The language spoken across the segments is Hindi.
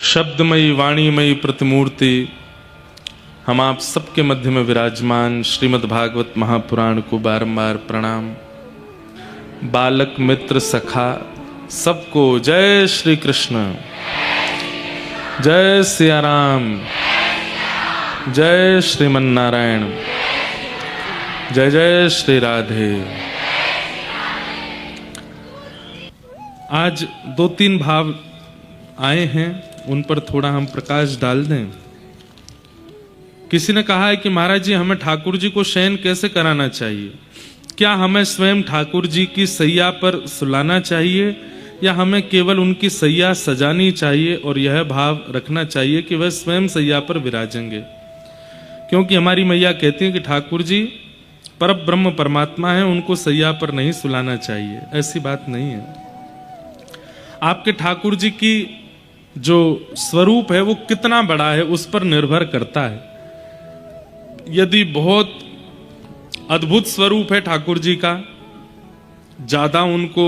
शब्दमयी वाणीमयी प्रतिमूर्ति हम आप सबके मध्य में विराजमान श्रीमद् भागवत महापुराण को बारंबार प्रणाम। बालक मित्र सखा सबको जय श्री कृष्ण, जय सिया राम, जय श्रीमन नारायण, जय जय श्री राधे। आज दो तीन भाव आए हैं, उन पर थोड़ा हम प्रकाश डाल दें। किसी ने कहा है कि महाराज जी हमें ठाकुर जी को शयन कैसे कराना चाहिए? क्या हमें स्वयं ठाकुर जी की सैया पर सुलाना चाहिए या हमें केवल उनकी सैया सजानी चाहिए और यह भाव रखना चाहिए कि वह स्वयं सैया पर विराजेंगे? क्योंकि हमारी मैया कहती है कि ठाकुर जी परम ब्रह्म परमात्मा है, उनको सैया पर नहीं सुलाना चाहिए। ऐसी बात नहीं है। आपके ठाकुर जी की जो स्वरूप है वो कितना बड़ा है उस पर निर्भर करता है। यदि बहुत अद्भुत स्वरूप है ठाकुर जी का, ज्यादा उनको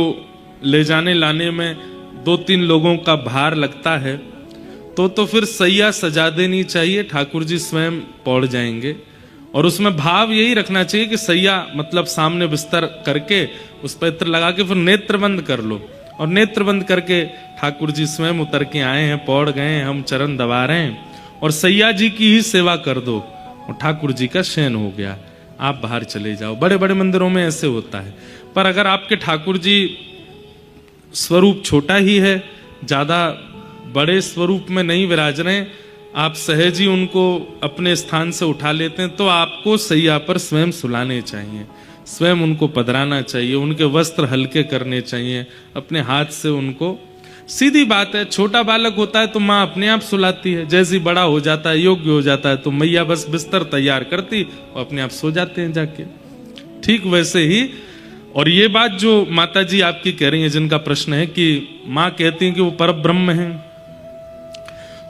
ले जाने लाने में दो तीन लोगों का भार लगता है तो फिर सैया सजा देनी चाहिए, ठाकुर जी स्वयं पौड़ जाएंगे। और उसमें भाव यही रखना चाहिए कि सैया मतलब सामने बिस्तर करके उस पर इत्र लगा के फिर नेत्र बंद कर लो, और नेत्र बंद करके ठाकुर जी स्वयं उतर के आए हैं, पौड़ गए हैं, हम चरण दबा रहे हैं और सैया जी की ही सेवा कर दो और ठाकुर जी का शयन हो गया, आप बाहर चले जाओ। बड़े बड़े मंदिरों में ऐसे होता है। पर अगर आपके ठाकुर जी स्वरूप छोटा ही है, ज्यादा बड़े स्वरूप में नहीं विराज रहे, आप सहज ही उनको अपने स्थान से उठा लेते हैं, तो आपको सैया पर स्वयं सुलाने चाहिए, स्वयं उनको पधराना चाहिए, उनके वस्त्र हल्के करने चाहिए, अपने हाथ से उनको। सीधी बात है, छोटा बालक होता है तो माँ अपने आप सुलाती है, जैसे ही बड़ा हो जाता है, योग्य हो जाता है तो मैया बस बिस्तर तैयार करती और अपने आप सो जाते हैं जाके। ठीक वैसे ही, और ये बात जो माता जी आपकी कह रही है, जिनका प्रश्न है कि माँ कहती है कि वो परब्रह्म है,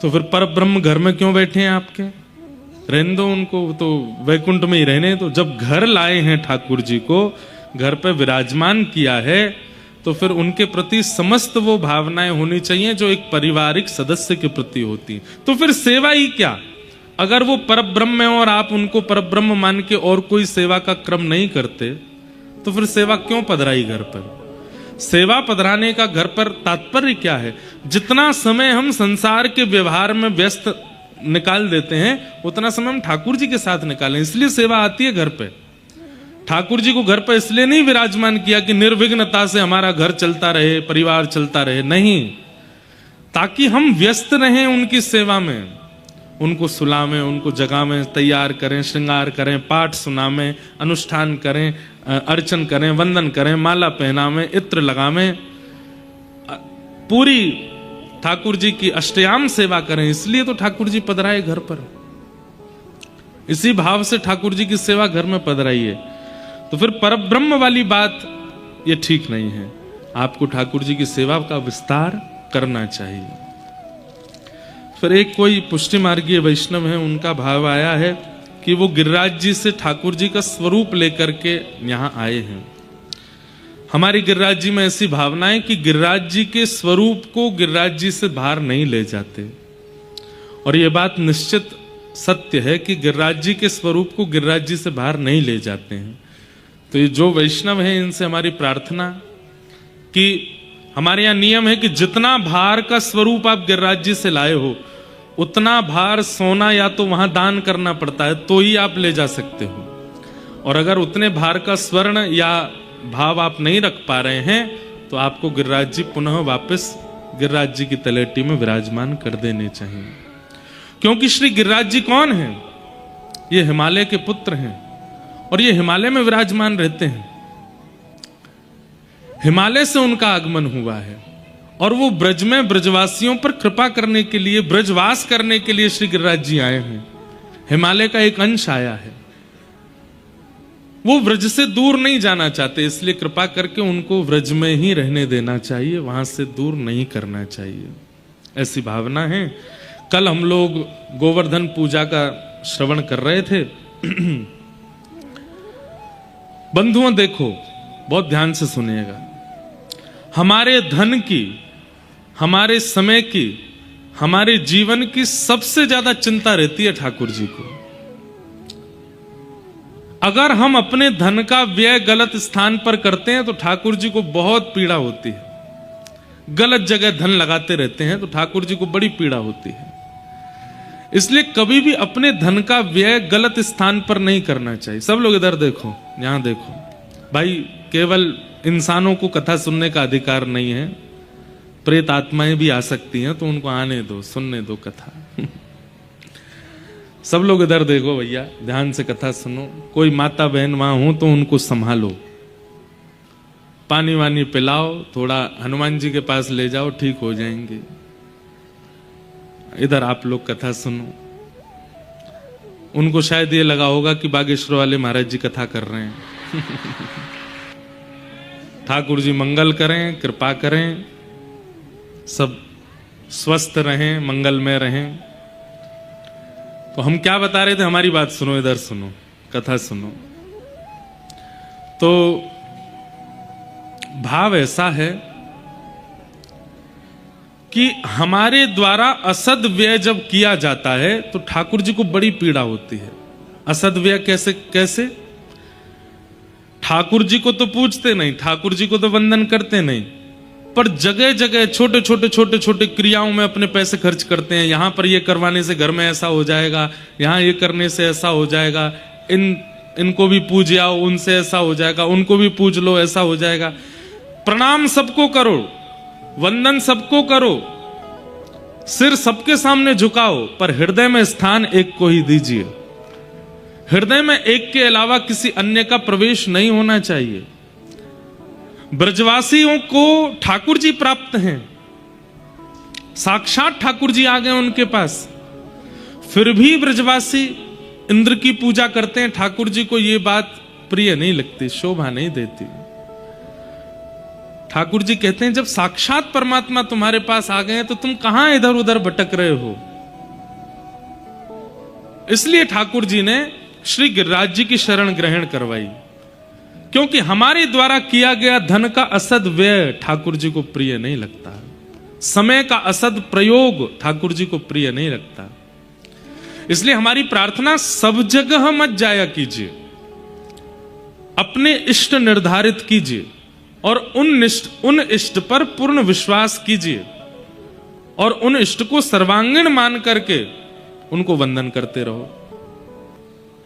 तो फिर परब्रह्म घर में क्यों बैठे हैं आपके? रहने दो उनको, तो वैकुंठ में ही रहने। तो जब घर लाए हैं ठाकुर जी को, घर पे विराजमान किया है, तो फिर उनके प्रति समस्त वो भावनाएं होनी चाहिए जो एक पारिवारिक सदस्य के प्रति होती हैं। तो फिर सेवा ही क्या? अगर वो परब्रह्म है और आप उनको परब्रह्म मान के और कोई सेवा का क्रम नहीं करते, तो फिर सेवा क्यों पधराई घर पर? सेवा पधराने का घर पर तात्पर्य क्या है? जितना समय हम संसार के व्यवहार में व्यस्त निकाल देते हैं, उतना समय हम ठाकुर जी के साथ निकालें। इसलिए सेवा आती है घर पे। ठाकुर जी को घर पर इसलिए नहीं विराजमान किया कि निर्विघ्नता से हमारा घर चलता रहे, परिवार चलता रहे, नहीं, ताकि हम व्यस्त रहें उनकी सेवा में, उनको सुलावें, उनको जगावें, तैयार करें, श्रृंगार करें, पाठ सुनावें, अनुष्ठान करें, अर्चन करें, वंदन करें, माला पहनावें, इत्र लगावें, पूरी ठाकुर जी की अष्टयाम सेवा करें। इसलिए तो ठाकुर जी पधराए घर पर, इसी भाव से ठाकुर जी की सेवा घर में पधराई है। तो फिर परब्रह्म वाली बात ये ठीक नहीं है। आपको ठाकुर जी की सेवा का विस्तार करना चाहिए। फिर एक कोई पुष्टि मार्गीय वैष्णव है, उनका भाव आया है कि वो गिरिराज जी से ठाकुर जी का स्वरूप लेकर के यहाँ आए हैं। हमारी गिरिराज जी में ऐसी भावना है कि गिरिराज जी के स्वरूप को गिरिराज जी से बाहर नहीं ले जाते, और ये बात निश्चित सत्य है कि गिरिराज जी के स्वरूप को गिरिराज जी से बाहर नहीं ले जाते हैं। तो ये जो वैष्णव है, इनसे हमारी प्रार्थना कि हमारे यहाँ नियम है कि जितना भार का स्वरूप आप गिरिराज जी से लाए हो, उतना भार सोना या तो वहां दान करना पड़ता है, तो ही आप ले जा सकते हो। और अगर उतने भार का स्वर्ण या भाव आप नहीं रख पा रहे हैं, तो आपको गिरिराज जी पुनः वापस गिरिराज जी की तलेटी में विराजमान कर देने चाहिए। क्योंकि श्री गिरिराज जी कौन है? ये हिमालय के पुत्र हैं और ये हिमालय में विराजमान रहते हैं। हिमालय से उनका आगमन हुआ है और वो ब्रज में ब्रजवासियों पर कृपा करने के लिए, ब्रजवास करने के लिए श्री गिरिराज जी आए हैं। हिमालय का एक अंश आया है, वो व्रज से दूर नहीं जाना चाहते, इसलिए कृपा करके उनको व्रज में ही रहने देना चाहिए, वहां से दूर नहीं करना चाहिए, ऐसी भावना है। कल हम लोग गोवर्धन पूजा का श्रवण कर रहे थे। बंधुओं देखो, बहुत ध्यान से सुनिएगा, हमारे धन की, हमारे समय की, हमारे जीवन की सबसे ज्यादा चिंता रहती है ठाकुर जी को। अगर हम अपने धन का व्यय गलत स्थान पर करते हैं तो ठाकुर जी को बहुत पीड़ा होती है। गलत जगह धन लगाते रहते हैं तो ठाकुर जी को बड़ी पीड़ा होती है। इसलिए कभी भी अपने धन का व्यय गलत स्थान पर नहीं करना चाहिए। सब लोग इधर देखो, यहां देखो भाई, केवल इंसानों को कथा सुनने का अधिकार नहीं है, प्रेत आत्माएं भी आ सकती हैं, तो उनको आने दो, सुनने दो कथा। सब लोग इधर देखो भैया, ध्यान से कथा सुनो। कोई माता बहन वहां हो तो उनको संभालो, पानी वानी पिलाओ, थोड़ा हनुमान जी के पास ले जाओ, ठीक हो जाएंगे। इधर आप लोग कथा सुनो। उनको शायद ये लगा होगा कि बागेश्वर वाले महाराज जी कथा कर रहे हैं। ठाकुर जी मंगल करें, कृपा करें, सब स्वस्थ रहें, मंगलमय रहें। तो हम क्या बता रहे थे, हमारी बात सुनो, इधर सुनो, कथा सुनो। तो भाव ऐसा है कि हमारे द्वारा असद व्यय जब किया जाता है तो ठाकुर जी को बड़ी पीड़ा होती है। असद व्यय कैसे कैसे? ठाकुर जी को तो पूछते नहीं, ठाकुर जी को तो वंदन करते नहीं, पर जगह जगह छोटे छोटे क्रियाओं में अपने पैसे खर्च करते हैं। यहां पर ये करवाने से घर में ऐसा हो जाएगा, यहां ये करने से ऐसा हो जाएगा, इनको भी पूज आओ, उनसे ऐसा हो जाएगा, उनको भी पूज लो, ऐसा हो जाएगा। प्रणाम सबको करो, वंदन सबको करो, सिर सबके सामने झुकाओ, पर हृदय में स्थान एक को ही दीजिए। हृदय में एक के अलावा किसी अन्य का प्रवेश नहीं होना चाहिए। ब्रजवासियों को ठाकुर जी प्राप्त हैं, साक्षात ठाकुर जी आ गए उनके पास, फिर भी ब्रजवासी इंद्र की पूजा करते हैं। ठाकुर जी को यह बात प्रिय नहीं लगती, शोभा नहीं देती। ठाकुर जी कहते हैं जब साक्षात परमात्मा तुम्हारे पास आ गए हैं तो तुम कहां इधर उधर भटक रहे हो। इसलिए ठाकुर जी ने श्री गिरिराज जी की शरण ग्रहण करवाई, क्योंकि हमारे द्वारा किया गया धन का असद व्यय ठाकुर जी को प्रिय नहीं लगता, समय का असद प्रयोग ठाकुर जी को प्रिय नहीं लगता। इसलिए हमारी प्रार्थना सब जगह मत जाया कीजिए, अपने इष्ट निर्धारित कीजिए और उन इष्ट पर पूर्ण विश्वास कीजिए और उन इष्ट को सर्वांगीण मान करके उनको वंदन करते रहो।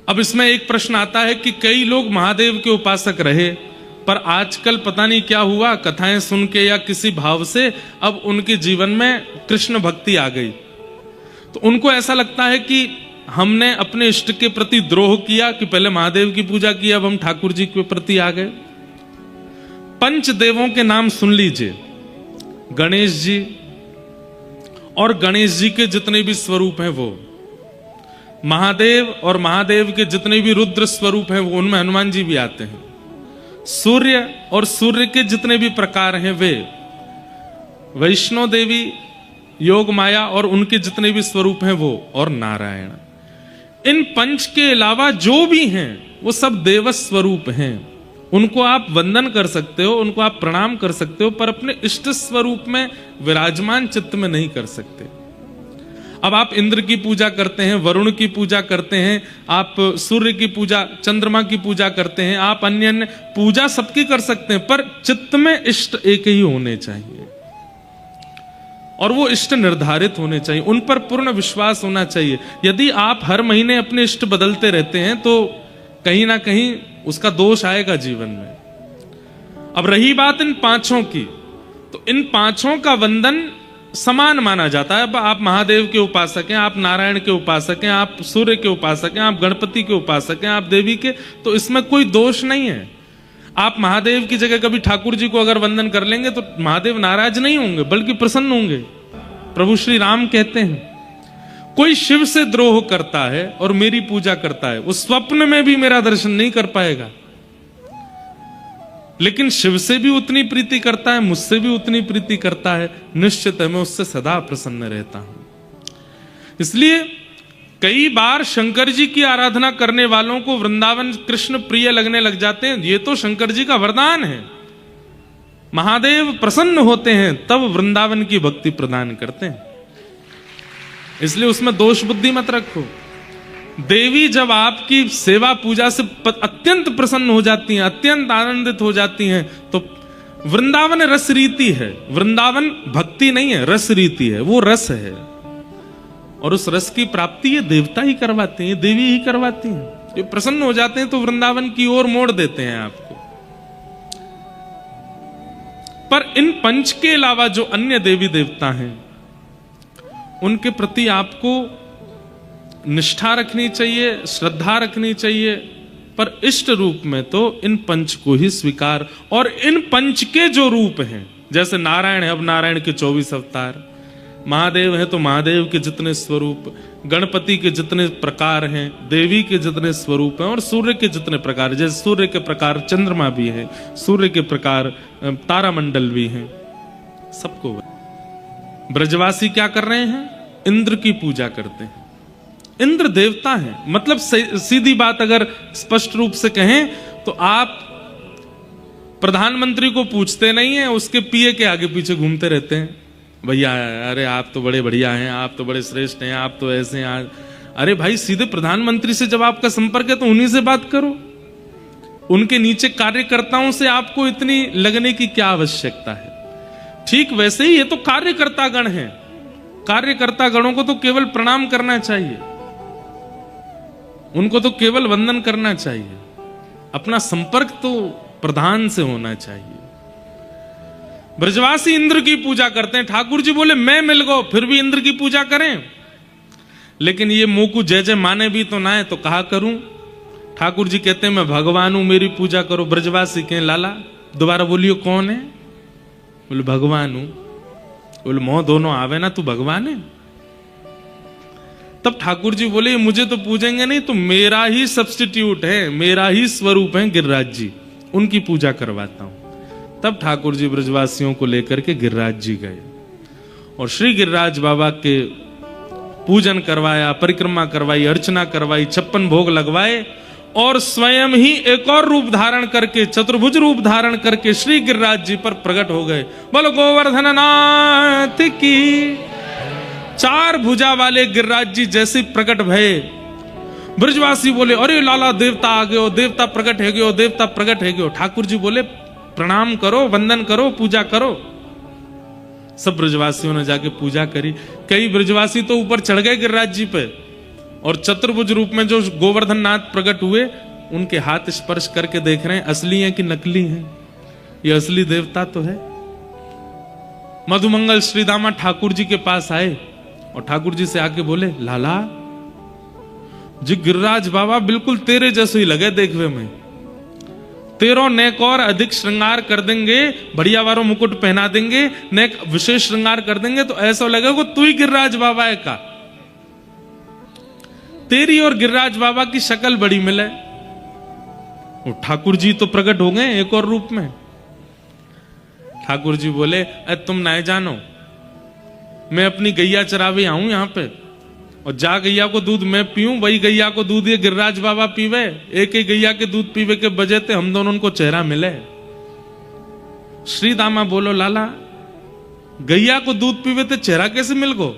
अब इसमें एक प्रश्न आता है कि कई लोग महादेव के उपासक रहे, पर आजकल पता नहीं क्या हुआ, कथाएं सुन के या किसी भाव से अब उनके जीवन में कृष्ण भक्ति आ गई, तो उनको ऐसा लगता है कि हमने अपने इष्ट के प्रति द्रोह किया कि पहले महादेव की पूजा की, अब हम ठाकुर जी के प्रति आ गए। पंच देवों के नाम सुन लीजिए, गणेश जी और गणेश जी के जितने भी स्वरूप हैं वो, महादेव और महादेव के जितने भी रुद्र स्वरूप हैं वो, उनमें हनुमान जी भी आते हैं। सूर्य और सूर्य के जितने भी प्रकार हैं वे, वैष्णो देवी, योग माया और उनके जितने भी स्वरूप हैं वो, और नारायण। इन पंच के अलावा जो भी हैं वो सब देव स्वरूप हैं। उनको आप वंदन कर सकते हो, उनको आप प्रणाम कर सकते हो, पर अपने इष्ट स्वरूप में विराजमान चित्त में नहीं कर सकते। अब आप इंद्र की पूजा करते हैं, वरुण की पूजा करते हैं, आप सूर्य की पूजा, चंद्रमा की पूजा करते हैं, आप अन्य अन्य पूजा सबकी कर सकते हैं, पर चित्त में इष्ट एक ही होने चाहिए और वो इष्ट निर्धारित होने चाहिए, उन पर पूर्ण विश्वास होना चाहिए। यदि आप हर महीने अपने इष्ट बदलते रहते हैं तो कहीं ना कहीं उसका दोष आएगा जीवन में। अब रही बात इन पांचों की, तो इन पांचों का वंदन समान माना जाता है। अब आप महादेव के उपासक हैं, आप नारायण के उपासक हैं, आप सूर्य के उपासक हैं, आप गणपति के उपासक हैं, आप देवी के, तो इसमें कोई दोष नहीं है। आप महादेव की जगह कभी ठाकुर जी को अगर वंदन कर लेंगे तो महादेव नाराज नहीं होंगे बल्कि प्रसन्न होंगे। प्रभु श्री राम कहते हैं कोई शिव से द्रोह करता है और मेरी पूजा करता है, वो स्वप्न में भी मेरा दर्शन नहीं कर पाएगा, लेकिन शिव से भी उतनी प्रीति करता है, मुझसे भी उतनी प्रीति करता है, निश्चित है मैं उससे सदा प्रसन्न रहता हूं। इसलिए कई बार शंकर जी की आराधना करने वालों को वृंदावन कृष्ण प्रिय लगने लग जाते हैं। ये तो शंकर जी का वरदान है, महादेव प्रसन्न होते हैं तब वृंदावन की भक्ति प्रदान करते हैं। इसलिए उसमें दोष बुद्धि मत रखो। देवी जब आपकी सेवा पूजा से अत्यंत प्रसन्न हो जाती हैं, अत्यंत आनंदित हो जाती हैं, तो वृंदावन रस रीति है। वृंदावन भक्ति नहीं है, रस रीति है, वो रस है। और उस रस की प्राप्ति ये देवता ही करवाते हैं, ये देवी ही करवाती हैं। ये प्रसन्न हो जाते हैं तो वृंदावन की ओर मोड़ देते हैं आपको। पर इन पंच के अलावा जो अन्य देवी देवता हैं, उनके प्रति आपको निष्ठा रखनी चाहिए, श्रद्धा रखनी चाहिए, पर इष्ट रूप में तो इन पंच को ही स्वीकार। और इन पंच के जो रूप हैं, जैसे नारायण है, अब नारायण के 24 अवतार, महादेव है तो महादेव के जितने स्वरूप, गणपति के जितने प्रकार हैं, देवी के जितने स्वरूप हैं, और सूर्य के जितने प्रकार, जैसे सूर्य के प्रकार चंद्रमा भी है, सूर्य के प्रकार तारामंडल भी हैं, सबको। ब्रजवासी क्या कर रहे हैं? इंद्र की पूजा करते हैं। इंद्र देवता है, मतलब सीधी बात अगर स्पष्ट रूप से कहें तो आप प्रधानमंत्री को पूछते नहीं है, उसके पीए के आगे पीछे घूमते रहते हैं, भैया अरे आप तो बड़े बढ़िया हैं, आप तो बड़े श्रेष्ठ हैं, आप तो ऐसे हैं। अरे भाई, सीधे प्रधानमंत्री से जब आपका संपर्क है तो उन्हीं से बात करो। उनके नीचे कार्यकर्ताओं से आपको इतनी लगने की क्या आवश्यकता है? ठीक वैसे ही ये तो कार्यकर्ता गण है, कार्यकर्ता गणों को तो केवल प्रणाम करना चाहिए, उनको तो केवल वंदन करना चाहिए। अपना संपर्क तो प्रधान से होना चाहिए। ब्रजवासी इंद्र की पूजा करते हैं। ठाकुर जी बोले मैं मिल गो, फिर भी इंद्र की पूजा करें, लेकिन ये मुंह को जय जय माने भी तो ना है, तो कहा करूं? ठाकुर जी कहते हैं मैं भगवान हूं, मेरी पूजा करो। ब्रजवासी कहें लाला दोबारा बोलियो कौन है? बोले भगवान हूं। बोले मोह दोनों आवे ना, तू भगवान है? तब ठाकुर जी बोले मुझे तो पूजेंगे नहीं, तो मेरा ही सब्स्टिट्यूट है, मेरा ही स्वरूप है गिरिराज जी, उनकी पूजा करवाता हूं। तब ठाकुर जी ब्रजवासियों को लेकर के गिरिराज जी गए और श्री गिरिराज बाबा के पूजन करवाया, परिक्रमा करवाई, अर्चना करवाई, 56 भोग लगवाए, और स्वयं ही एक और रूप धारण करके, चतुर्भुज रूप धारण करके श्री गिरिराज जी पर प्रकट हो गए। बोलो गोवर्धन नाथ की। 4 भुजा वाले गिरिराज जी जैसे प्रकट भये, ब्रजवासी बोले अरे लाला देवता आ गयो, देवता प्रकट है गयो, देवता प्रकट है गयो। ठाकुर जी बोले प्रणाम करो, वंदन करो, पूजा करो। सब ब्रजवासियों ने जाके पूजा करी। कई ब्रजवासी तो ऊपर चढ़ गए गिरिराज जी पे, और चतुर्भुज रूप में जो गोवर्धन नाथ प्रकट हुए, उनके हाथ स्पर्श करके देख रहे हैं असली हैं कि नकली हैं, ये असली देवता तो है। मधुमंगल श्रीदामा ठाकुर जी के पास आए और ठाकुर जी से आके बोले लाला जी, गिरिराज बाबा बिल्कुल तेरे जैसे ही लगे देखवे में, तेरो नेक और अधिक श्रृंगार कर देंगे, बढ़िया वारो मुकुट पहना देंगे, नेक विशेष श्रृंगार कर देंगे, तो ऐसा लगेगा तू ही गिरिराज बाबा है का। तेरी और गिरिराज बाबा की शक्ल बड़ी मिले। ठाकुर जी तो प्रकट हो गए एक और रूप में। ठाकुर जी बोले तुम ना जानो, मैं अपनी गैया चरावे आऊं यहां पे, और जा गैया को दूध मैं पीऊं, वही गैया को दूध ये गिरिराज बाबा पीवे। एक ही गैया के दूध पीवे के बजे थे हम दोनों उनको चेहरा मिले। श्री दामा बोलो लाला गैया को दूध पीवे थे चेहरा कैसे मिल गो?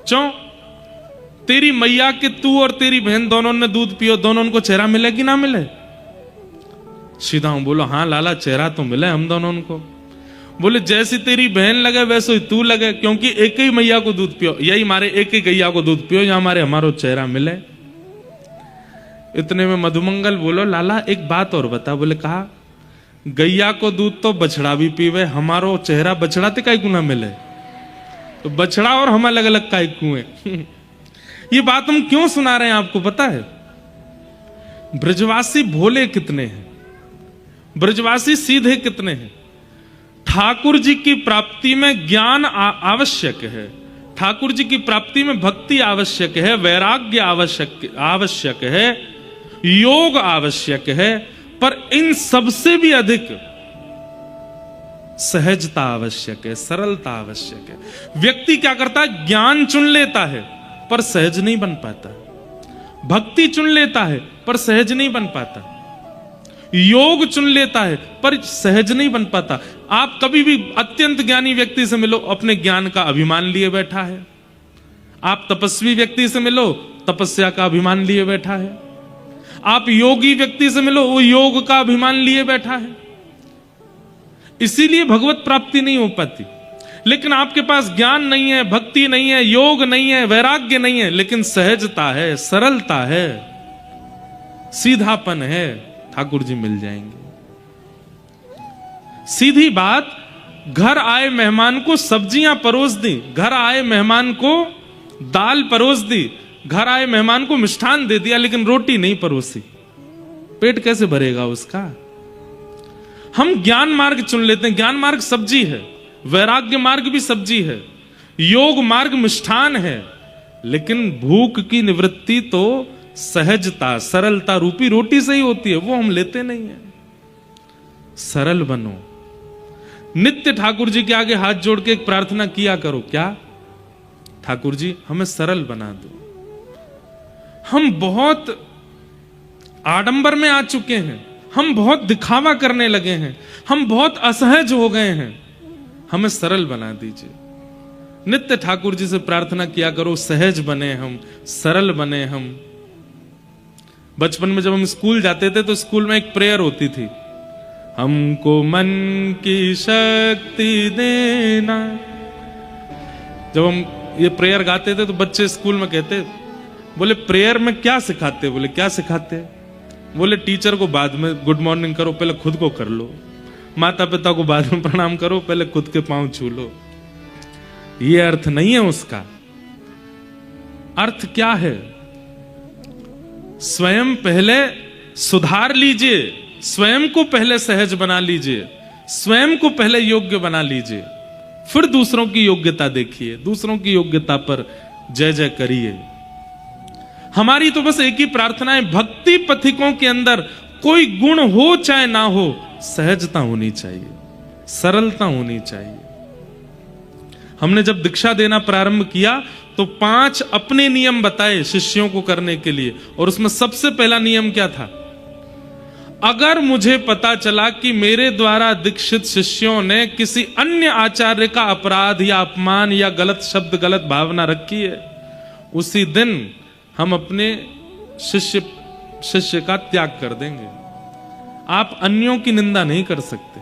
क्यों? तेरी मैया के तू और तेरी बहन दोनों ने दूध पियो, दोनों उनको चेहरा मिले कि ना मिले? सीधा बोलो हाँ लाला चेहरा तो मिले हम दोनों उनको। बोले जैसी तेरी बहन लगे वैसे ही तू लगे, क्योंकि एक ही मैया को दूध पियो, यही हमारे एक ही गैया को दूध पियो, या हमारो चेहरा मिले। इतने में मधुमंगल बोलो लाला एक बात और बता। बोले कहा गैया को दूध तो बछड़ा भी पीवे, हमारो चेहरा बछड़ा ते काई गुना मिले, तो बछड़ा और हम अलग अलग काई कुएं। ये बात हम क्यों सुना रहे हैं आपको पता है? ब्रजवासी भोले कितने हैं, ब्रजवासी सीधे कितने हैं। ठाकुर जी की प्राप्ति में ज्ञान आवश्यक है, ठाकुर जी की प्राप्ति में भक्ति आवश्यक है, वैराग्य आवश्यक है, योग आवश्यक है, पर इन सबसे भी अधिक सहजता आवश्यक है, सरलता आवश्यक है। व्यक्ति क्या करता है? ज्ञान चुन लेता है पर सहज नहीं बन पाता, भक्ति चुन लेता है पर सहज नहीं बन पाता, योग चुन लेता है पर सहज नहीं बन पाता। आप कभी भी अत्यंत ज्ञानी व्यक्ति से मिलो, अपने ज्ञान का अभिमान लिए बैठा है, आप तपस्वी व्यक्ति से मिलो, तपस्या का अभिमान लिए बैठा है। आप योगी व्यक्ति से मिलो, वो योग का अभिमान लिए बैठा है। इसीलिए भगवत प्राप्ति नहीं हो पाती। लेकिन आपके पास ज्ञान नहीं है, भक्ति नहीं है, योग नहीं है, वैराग्य नहीं है, लेकिन सहजता है, सरलता है, सीधापन है, ठाकुर जी मिल जाएंगे। सीधी बात, घर आए मेहमान को सब्जियां परोस दी, घर आए मेहमान को दाल परोस दी, घर आए मेहमान को मिष्ठान दे दिया, लेकिन रोटी नहीं परोसी, पेट कैसे भरेगा उसका? हम ज्ञान मार्ग चुन लेते हैं। ज्ञान मार्ग सब्जी है, वैराग्य मार्ग भी सब्जी है, योग मार्ग मिष्ठान है, लेकिन भूख की निवृत्ति तो सहजता, सरलता रूपी रोटी से ही होती है। वो हम लेते नहीं है। सरल बनो। नित्य ठाकुर जी के आगे हाथ जोड़ के एक प्रार्थना किया करो, क्या? ठाकुर जी हमें सरल बना दो। हम बहुत आडंबर में आ चुके हैं, हम बहुत दिखावा करने लगे हैं, हम बहुत असहज हो गए हैं, हमें सरल बना दीजिए। नित्य ठाकुर जी से प्रार्थना किया करो, सहज बने हम, सरल बने हम। बचपन में जब हम स्कूल जाते थे तो स्कूल में एक प्रेयर होती थी, हमको मन की शक्ति देना। जब हम ये प्रेयर गाते थे तो बच्चे स्कूल में कहते, बोले प्रेयर में क्या सिखाते? बोले क्या सिखाते? बोले टीचर को बाद में गुड मॉर्निंग करो, पहले खुद को कर लो। माता पिता को बाद में प्रणाम करो, पहले खुद के पांव छू लो। ये अर्थ नहीं है उसका। अर्थ क्या है? स्वयं पहले सुधार लीजिए, स्वयं को पहले सहज बना लीजिए, स्वयं को पहले योग्य बना लीजिए, फिर दूसरों की योग्यता देखिए, दूसरों की योग्यता पर जय जय करिए। हमारी तो बस एक ही प्रार्थना है, भक्ति पथिकों के अंदर कोई गुण हो चाहे ना हो, सहजता होनी चाहिए, सरलता होनी चाहिए। हमने जब दीक्षा देना प्रारंभ किया तो 5 अपने नियम बताए शिष्यों को करने के लिए, और उसमें सबसे पहला नियम क्या था? अगर मुझे पता चला कि मेरे द्वारा दीक्षित शिष्यों ने किसी अन्य आचार्य का अपराध या अपमान या गलत शब्द, गलत भावना रखी है, उसी दिन हम अपने शिष्य का त्याग कर देंगे। आप अन्यों की निंदा नहीं कर सकते,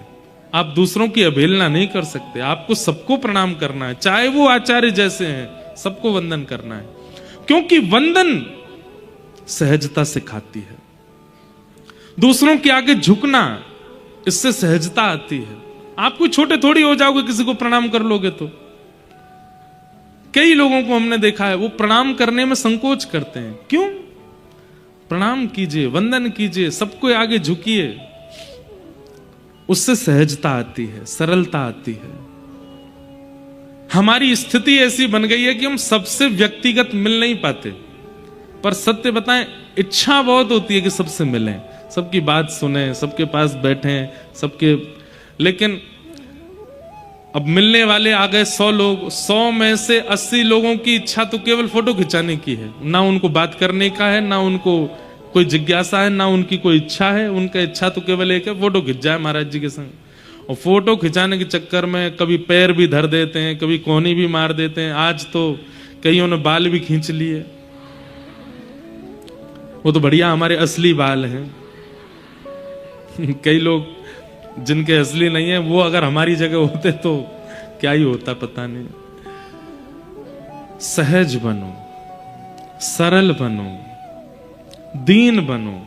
आप दूसरों की अवहेलना नहीं कर सकते। आपको सबको प्रणाम करना है, चाहे वो आचार्य जैसे हैं, सबको वंदन करना है, क्योंकि वंदन सहजता सिखाती है। दूसरों के आगे झुकना, इससे सहजता आती है। आप कोई छोटे थोड़ी हो जाओगे किसी को प्रणाम कर लोगे तो। कई लोगों को हमने देखा है वो प्रणाम करने में संकोच करते हैं। क्यों? प्रणाम कीजिए, वंदन कीजिए, सबको आगे झुकिए, उससे सहजता आती है, सरलता आती है। हमारी स्थिति ऐसी बन गई है कि हम सबसे व्यक्तिगत मिल नहीं पाते, पर सत्य बताएं, इच्छा बहुत होती है कि सबसे मिलें, सबकी बात सुने, सबके पास बैठें, सबके। लेकिन अब मिलने वाले आ गए 100 लोग, 100 में से 80 लोगों की इच्छा तो केवल फोटो खिंचाने की है, ना उनको बात करने का है, ना उनको कोई जिज्ञासा है, ना उनकी कोई इच्छा है। उनका इच्छा तो केवल एक है, फोटो खिंच जाए महाराज जी के संग। और फोटो खिंचाने के चक्कर में कभी पैर भी धर देते हैं, कभी कोहनी भी मार देते हैं। आज तो कईयों ने बाल भी खींच लिए, वो तो बढ़िया हमारे असली बाल हैं। कई लोग जिनके असली नहीं है, वो अगर हमारी जगह होते तो क्या ही होता पता नहीं। सहज बनो, सरल बनो, दीन बनो,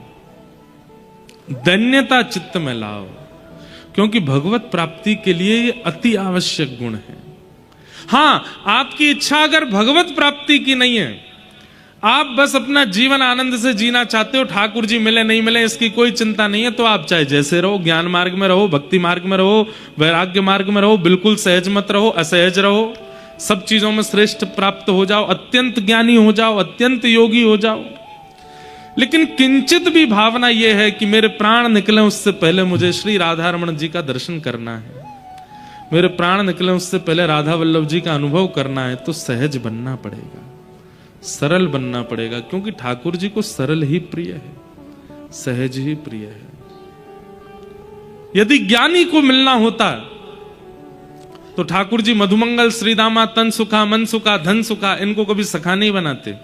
धन्यता चित्त में लाओ, क्योंकि भगवत प्राप्ति के लिए ये अति आवश्यक गुण है। हां, आपकी इच्छा अगर भगवत प्राप्ति की नहीं है, आप बस अपना जीवन आनंद से जीना चाहते हो, ठाकुर जी मिले नहीं मिले इसकी कोई चिंता नहीं है, तो आप चाहे जैसे रहो, ज्ञान मार्ग में रहो, भक्ति मार्ग में रहो, वैराग्य मार्ग में रहो, बिल्कुल सहज मत रहो, असहज रहो, सब चीजों में श्रेष्ठ प्राप्त हो जाओ, अत्यंत ज्ञानी हो जाओ, अत्यंत योगी हो जाओ। लेकिन किंचित भी भावना यह है कि मेरे प्राण निकले उससे पहले मुझे श्री राधा रमण जी का दर्शन करना है, मेरे प्राण निकले उससे पहले राधा वल्लभ जी का अनुभव करना है, तो सहज बनना पड़ेगा, सरल बनना पड़ेगा, क्योंकि ठाकुर जी को सरल ही प्रिय है, सहज ही प्रिय है। यदि ज्ञानी को मिलना होता तो ठाकुर जी मधुमंगल, श्रीदामा, तन सुखा, मन सुखा, धन सुखा, इनको कभी सखा नहीं बनाते।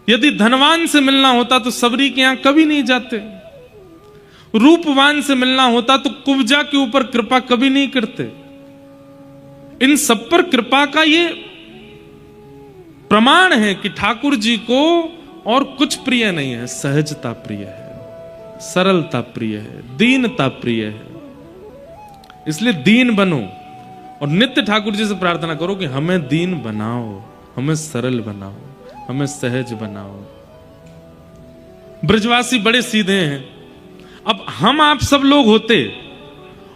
यदि धनवान से मिलना होता तो सबरी के यहां कभी नहीं जाते। रूपवान से मिलना होता तो कुब्जा के ऊपर कृपा कभी नहीं करते। इन सब पर कृपा का ये प्रमाण है कि ठाकुर जी को और कुछ प्रिय नहीं है। सहजता प्रिय है, सरलता प्रिय है, दीनता प्रिय है। इसलिए दीन बनो और नित्य ठाकुर जी से प्रार्थना करो कि हमें दीन बनाओ, हमें सरल बनाओ, हमें सहज बनाओ। ब्रजवासी बड़े सीधे हैं। अब हम आप सब लोग होते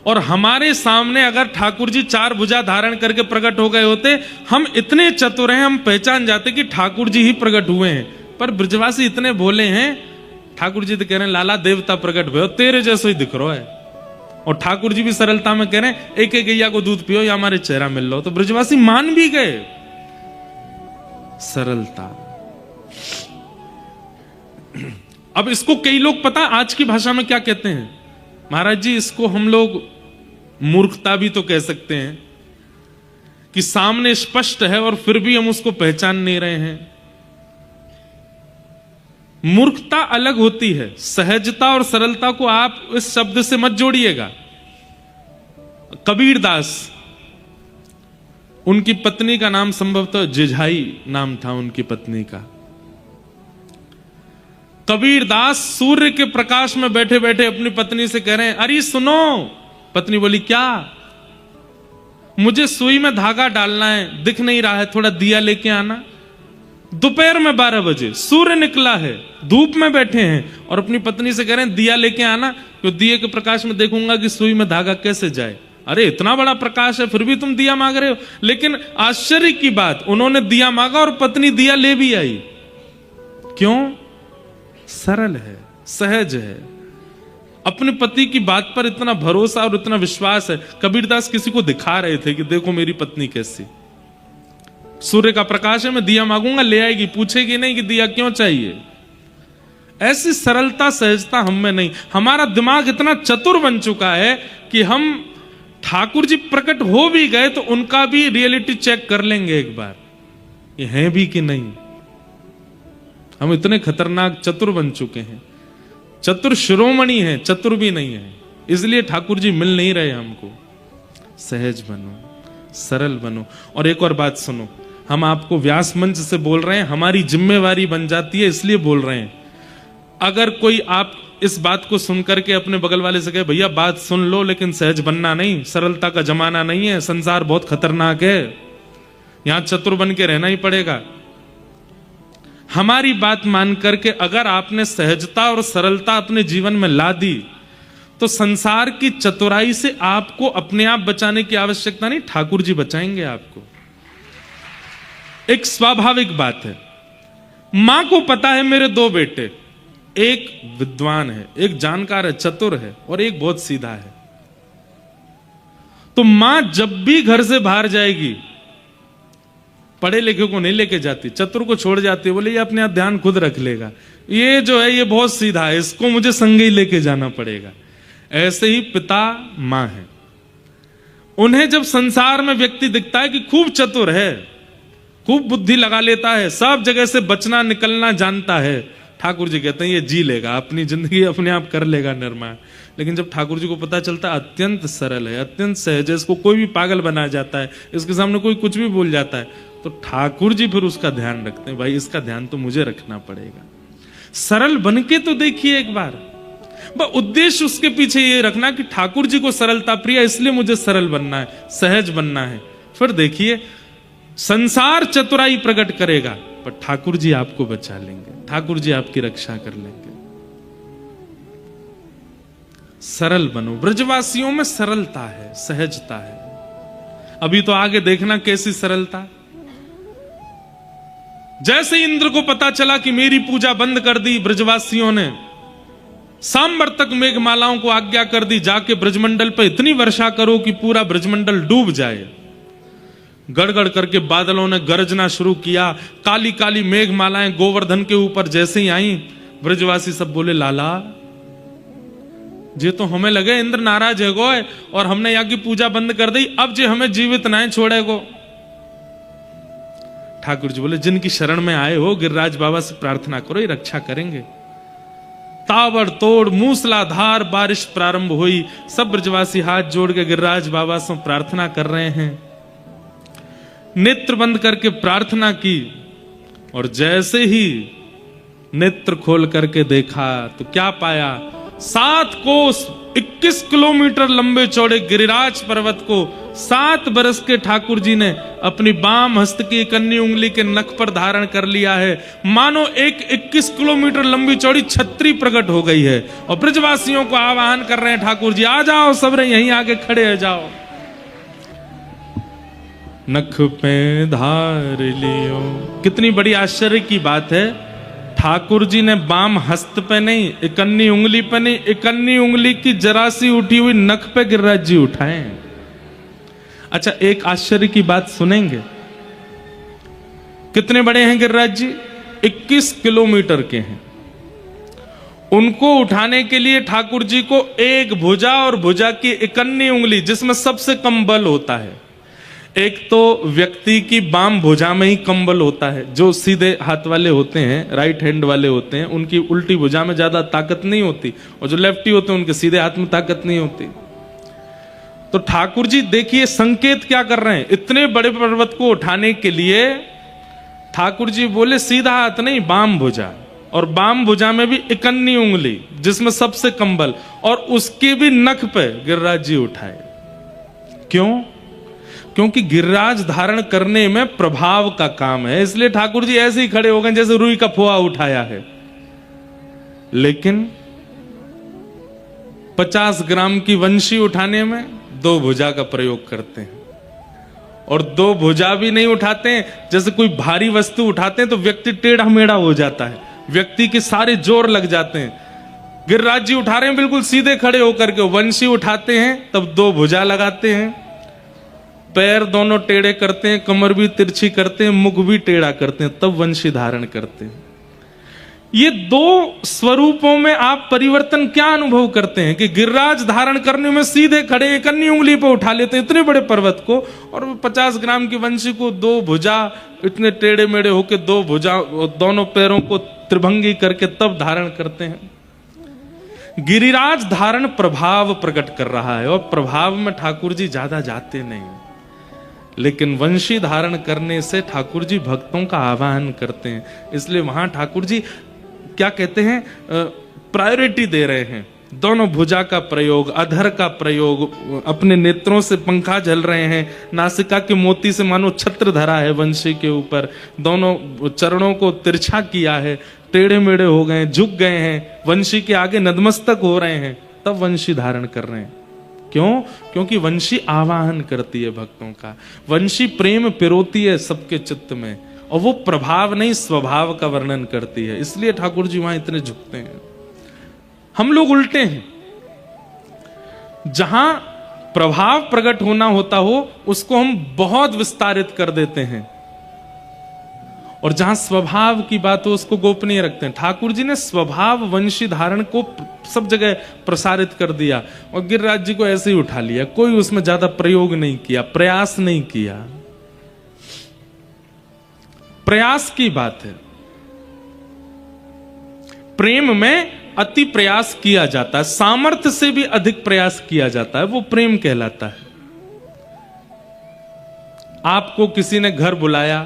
और हमारे सामने अगर ठाकुर जी 4 भुजा धारण करके प्रकट हो गए होते, हम इतने चतुर हैं, हम पहचान जाते कि ठाकुर जी ही प्रकट हुए हैं। पर ब्रजवासी इतने भोले हैं, ठाकुर जी तो कह रहे हैं लाला देवता प्रकट हुए, तेरे जैसो ही दिख रहा है। और ठाकुर जी भी सरलता में कह रहे हैं एक एक गैया को दूध पियो या हमारे चेहरा मिल लो। तो ब्रजवासी मान भी गए। सरलता। अब इसको कई लोग पता आज की भाषा में क्या कहते हैं, महाराज जी इसको हम लोग मूर्खता भी तो कह सकते हैं कि सामने स्पष्ट है और फिर भी हम उसको पहचान नहीं रहे हैं। मूर्खता अलग होती है, सहजता और सरलता को आप इस शब्द से मत जोड़िएगा। कबीरदास, उनकी पत्नी का नाम संभवतः जिझाई नाम था उनकी पत्नी का। कबीरदास सूर्य के प्रकाश में बैठे बैठे अपनी पत्नी से कह रहे हैं अरे सुनो। पत्नी बोली क्या? मुझे सुई में धागा डालना है, दिख नहीं रहा है, थोड़ा दिया लेके आना। दोपहर में 12 बजे सूर्य निकला है, धूप में बैठे हैं और अपनी पत्नी से कह रहे हैं दिया लेके आना, तो दिए के प्रकाश में देखूंगा कि सुई में धागा कैसे जाए। अरे इतना बड़ा प्रकाश है फिर भी तुम दिया मांग रहे हो। लेकिन आश्चर्य की बात, उन्होंने दिया मांगा और पत्नी दिया ले भी आई। क्यों? सरल है, सहज है, अपने पति की बात पर इतना भरोसा और इतना विश्वास है। कबीरदास किसी को दिखा रहे थे कि देखो मेरी पत्नी कैसी, सूर्य का प्रकाश है, मैं दिया मांगूंगा ले आएगी, पूछेगी नहीं कि दिया क्यों चाहिए। ऐसी सरलता सहजता हम में नहीं। हमारा दिमाग इतना चतुर बन चुका है कि हम ठाकुर जी प्रकट हो भी गए तो उनका भी रियलिटी चेक कर लेंगे एक बार, ये हैं भी कि नहीं। हम इतने खतरनाक चतुर बन चुके हैं। चतुर शिरोमणि है, चतुर भी नहीं है। इसलिए ठाकुर जी मिल नहीं रहे हमको। सहज बनो, सरल बनो। और एक और बात सुनो, हम आपको व्यास मंच से बोल रहे हैं, हमारी जिम्मेवारी बन जाती है इसलिए बोल रहे हैं। अगर कोई आप इस बात को सुनकर के अपने बगल वाले से कहे भैया बात सुन लो लेकिन सहज बनना नहीं, सरलता का जमाना नहीं है, संसार बहुत खतरनाक है, यहां चतुर बन के रहना ही पड़ेगा। हमारी बात मान करके अगर आपने सहजता और सरलता अपने जीवन में ला दी तो संसार की चतुराई से आपको अपने आप बचाने की आवश्यकता नहीं, ठाकुर जी बचाएंगे आपको। एक स्वाभाविक बात है, मां को पता है मेरे 2 बेटे, एक विद्वान है, एक जानकार है, चतुर है, और एक बहुत सीधा है। तो मां जब भी घर से बाहर जाएगी पढ़े लिखे को नहीं लेके जाती, चतुर को छोड़ जाती है, बोले ये अपने आप ध्यान खुद रख लेगा, ये जो है ये बहुत सीधा है, इसको मुझे संग ही लेके जाना पड़ेगा। ऐसे ही पिता मां है। उन्हें जब संसार में व्यक्ति दिखता है कि खूब चतुर है, खूब बुद्धि लगा लेता है, सब जगह से बचना निकलना जानता है, ठाकुर जी कहते हैं ये जी लेगा, अपनी जिंदगी अपने आप कर लेगा निर्माण। लेकिन जब ठाकुर जी को पता चलता है अत्यंत सरल है, अत्यंत सहज है, इसको कोई भी पागल बना जाता है, इसके सामने कोई कुछ भी बोल जाता है, तो ठाकुर जी फिर उसका ध्यान रखते हैं, भाई इसका ध्यान तो मुझे रखना पड़ेगा। सरल बनके तो देखिए एक बार। उद्देश्य उसके पीछे ये रखना कि ठाकुर जी को सरलता प्रिय, इसलिए मुझे सरल बनना है, सहज बनना है। फिर देखिए संसार चतुराई प्रकट करेगा पर ठाकुर जी आपको बचा लेंगे, ठाकुर जी आपकी रक्षा कर लेंगे। सरल बनो। ब्रजवासियों में सरलता है, सहजता है। अभी तो आगे देखना कैसी सरलता। जैसे इंद्र को पता चला कि मेरी पूजा बंद कर दी ब्रजवासियों ने, सांबर तक मेघमालाओं को आज्ञा कर दी, जाके ब्रजमंडल पर इतनी वर्षा करो कि पूरा ब्रजमंडल डूब जाए। गड़गड़ करके बादलों ने गरजना शुरू किया, काली काली मेघमालाएं गोवर्धन के ऊपर जैसे ही आई, ब्रजवासी सब बोले लाला जे तो हमें लगे इंद्र नाराज है गो और हमने यहाँ की पूजा बंद कर दी, अब जे हमें जीवित ना छोड़े गो। ठाकुर जी बोले जिनकी शरण में आए हो गिरिराज बाबा से प्रार्थना करो, ये रक्षा करेंगे। ताबड़तोड़ मूसलाधार बारिश प्रारंभ हुई। सब ब्रजवासी हाथ जोड़ के गिरिराज बाबा से प्रार्थना कर रहे हैं। नेत्र बंद करके प्रार्थना की और जैसे ही नेत्र खोल करके देखा तो क्या पाया, 7 कोस 21 किलोमीटर लंबे चौड़े गिरिराज पर्वत को 7 बरस के ठाकुर जी ने अपनी बाम हस्त की कन्नी उंगली के नख पर धारण कर लिया है। मानो एक 21 किलोमीटर लंबी चौड़ी छतरी प्रकट हो गई है और ब्रजवासियों को आह्वान कर रहे हैं, ठाकुर जी आ जाओ, सब यहीं आके खड़े हो जाओ। नख पे धार लियो। कितनी बड़ी आश्चर्य की बात है, ठाकुर जी ने बाम हस्त पे नहीं, इकन्नी उंगली पे नहीं, इकन्नी उंगली की जरा सी उठी हुई नख पे गिरिराज जी उठाए। अच्छा, एक आश्चर्य की बात सुनेंगे। कितने बड़े हैं गिरिराज जी? 21 किलोमीटर के हैं। उनको उठाने के लिए ठाकुर जी को एक भुजा और भुजा की इकन्नी उंगली, जिसमें सबसे कम बल होता है, एक तो व्यक्ति की बाम भुजा में ही कम बल होता है। जो सीधे हाथ वाले होते हैं, राइट हैंड वाले होते हैं, उनकी उल्टी भुजा में ज्यादा ताकत नहीं होती, और जो लेफ्टी होते हैं उनके सीधे हाथ में ताकत नहीं होती। तो ठाकुर जी देखिए संकेत क्या कर रहे हैं। इतने बड़े पर्वत को उठाने के लिए ठाकुर जी बोले सीधा हाथ नहीं, बाम भुजा, और बाम भुजा में भी इकन्नी उंगली जिसमें सबसे कम बल, और उसके भी नख पे गिरिराज जी उठाए। क्यों? क्योंकि गिरिराज धारण करने में प्रभाव का काम है, इसलिए ठाकुर जी ऐसे ही खड़े हो गए जैसे रुई का फोआ उठाया है। लेकिन 50 ग्राम की वंशी उठाने में 2 भुजा का प्रयोग करते हैं, और 2 भुजा भी नहीं उठाते हैं। जैसे कोई भारी वस्तु उठाते हैं तो व्यक्ति टेढ़ा मेढ़ा हो जाता है, व्यक्ति के सारे जोर लग जाते हैं। गिरिराज जी उठा रहे हैं बिल्कुल सीधे खड़े होकर के, वंशी उठाते हैं तब 2 भुजा लगाते हैं, पैर दोनों टेढ़े करते हैं, कमर भी तिरछी करते हैं, मुख भी टेढ़ा करते हैं, तब वंशी धारण करते हैं। ये 2 स्वरूपों में आप परिवर्तन क्या अनुभव करते हैं कि गिरिराज धारण करने में सीधे खड़े इकन्नी उंगली पर उठा लेते हैं इतने बड़े पर्वत को, और 50 ग्राम की वंशी को 2 भुजा इतने टेढ़े मेढ़े होके 2 भुजा दोनों पैरों को त्रिभंगी करके तब धारण करते हैं। गिरिराज धारण प्रभाव प्रकट कर रहा है, और प्रभाव में ठाकुर जी ज्यादा जाते नहीं, लेकिन वंशी धारण करने से ठाकुर जी भक्तों का आह्वान करते हैं। इसलिए वहां ठाकुर जी क्या कहते हैं, प्रायोरिटी दे रहे हैं। दोनों भुजा का प्रयोग, अधर का प्रयोग, अपने नेत्रों से पंखा झल रहे हैं, नासिका के मोती से मानो छत्र धरा है वंशी के ऊपर, दोनों चरणों को तिरछा किया है, टेढ़े मेढ़े हो गए, झुक गए हैं, वंशी के आगे नतमस्तक हो रहे हैं, तब वंशी धारण कर रहे हैं। क्यों? क्योंकि वंशी आवाहन करती है भक्तों का, वंशी प्रेम पिरोती है सबके चित्त में, और वो प्रभाव नहीं स्वभाव का वर्णन करती है। इसलिए ठाकुर जी वहां इतने झुकते हैं। हम लोग उल्टे हैं, जहां प्रभाव प्रकट होना होता हो उसको हम बहुत विस्तारित कर देते हैं, और जहां स्वभाव की बात हो उसको गोपनीय रखते हैं। ठाकुर जी ने स्वभाव वंशी धारण को सब जगह प्रसारित कर दिया, और गिरिराज जी को ऐसे ही उठा लिया, कोई उसमें ज्यादा प्रयोग नहीं किया, प्रयास नहीं किया। प्रयास की बात है, प्रेम में अति प्रयास किया जाता है, सामर्थ्य से भी अधिक प्रयास किया जाता है, वो प्रेम कहलाता है। आपको किसी ने घर बुलाया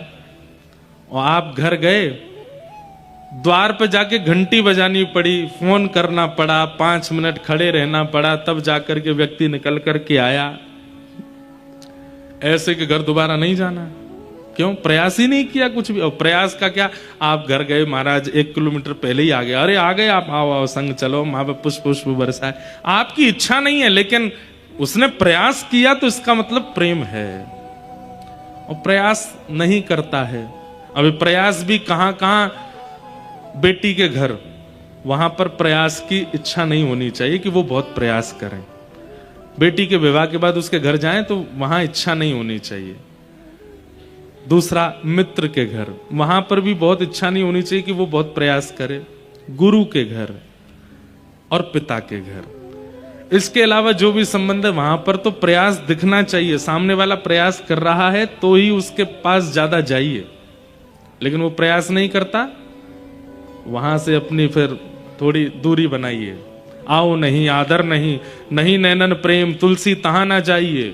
और आप घर गए, द्वार पर जाके घंटी बजानी पड़ी, फोन करना पड़ा, 5 मिनट खड़े रहना पड़ा, तब जाकर के व्यक्ति निकल करके आया। ऐसे के घर दोबारा नहीं जाना। क्यों? प्रयास ही नहीं किया कुछ भी। और प्रयास का क्या, आप घर गए, महाराज 1 किलोमीटर पहले ही आ गए, अरे आ गए आप, आओ आओ संग चलो, वहां पे पुष्प पुष्प बरसाए। आपकी इच्छा नहीं है, लेकिन उसने प्रयास किया तो इसका मतलब प्रेम है। और प्रयास नहीं करता है, अभी प्रयास भी कहां कहां, बेटी के घर, वहां पर प्रयास की इच्छा नहीं होनी चाहिए कि वो बहुत प्रयास करें। बेटी के विवाह के बाद उसके घर जाएं तो वहां इच्छा नहीं होनी चाहिए। दूसरा, मित्र के घर, वहां पर भी बहुत इच्छा नहीं होनी चाहिए कि वो बहुत प्रयास करे। गुरु के घर और पिता के घर, इसके अलावा जो भी संबंध है वहां पर तो प्रयास दिखना चाहिए, सामने वाला प्रयास कर रहा है तो ही उसके पास ज्यादा जाइए, लेकिन वो प्रयास नहीं करता, वहां से अपनी फिर थोड़ी दूरी बनाइए। आओ नहीं, आदर नहीं, नहीं नैनन प्रेम, तुलसी तहां ना जाइए,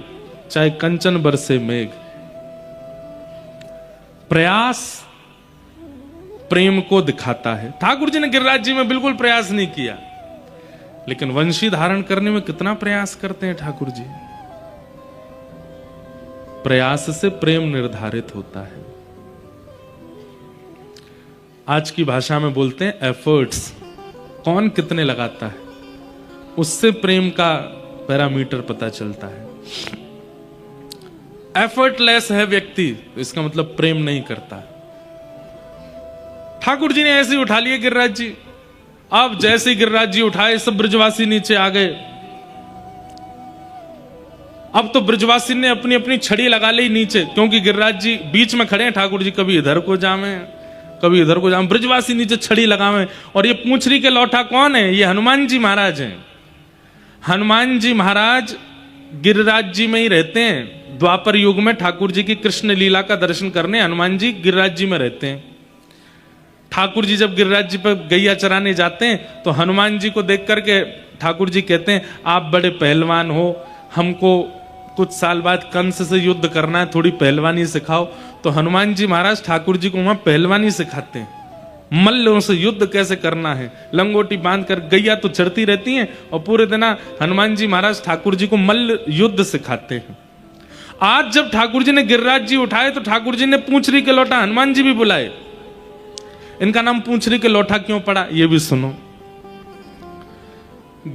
चाहे कंचन बरसे मेघ। प्रयास प्रेम को दिखाता है। ठाकुर जी ने गिरिराज जी में बिल्कुल प्रयास नहीं किया, लेकिन वंशी धारण करने में कितना प्रयास करते हैं ठाकुर जी। प्रयास से प्रेम निर्धारित होता है। आज की भाषा में बोलते हैं एफर्ट्स, कौन कितने लगाता है उससे प्रेम का पैरामीटर पता चलता है। एफर्टलेस है व्यक्ति, इसका मतलब प्रेम नहीं करता। ठाकुर जी ने ऐसे ही उठा लिए गिरिराज जी। अब जैसे गिरिराज जी उठाए, सब ब्रजवासी नीचे आ गए। अब तो ब्रजवासी ने अपनी अपनी छड़ी लगा ली नीचे, क्योंकि गिरिराज जी बीच में खड़े हैं, ठाकुर जी कभी इधर को जावे कभी इधर को जावे, ब्रजवासी नीचे छड़ी लगावे। और ये पूंछरी के लौठा कौन है? ये हनुमान जी महाराज हैं। हनुमान जी महाराज गिरिराज जी में ही रहते हैं। द्वापर युग में ठाकुर जी की कृष्ण लीला का दर्शन करने हनुमान जी गिरिराज जी में रहते हैं। ठाकुर जी जब गिरिराज जी पर गैया चराने जाते हैं तो हनुमान जी को देख करके ठाकुर जी कहते हैं, आप बड़े पहलवान हो, हमको कुछ साल बाद कंस से युद्ध करना है, थोड़ी पहलवानी सिखाओ। तो हनुमान जी महाराज ठाकुर जी को वहां पहलवानी सिखाते हैं, मल्लों से युद्ध कैसे करना है। लंगोटी बांध कर गैया तो चढ़ती रहती हैं और पूरे दिन हनुमान जी महाराज ठाकुर जी को मल्ल युद्ध सिखाते हैं। आज जब ठाकुर जी ने गिरिराज जी उठाए तो ठाकुर जी ने पूंछरी के लौटा हनुमान जी भी बुलाए। इनका नाम पूंछरी के लौठा क्यों पड़ा ये भी सुनो।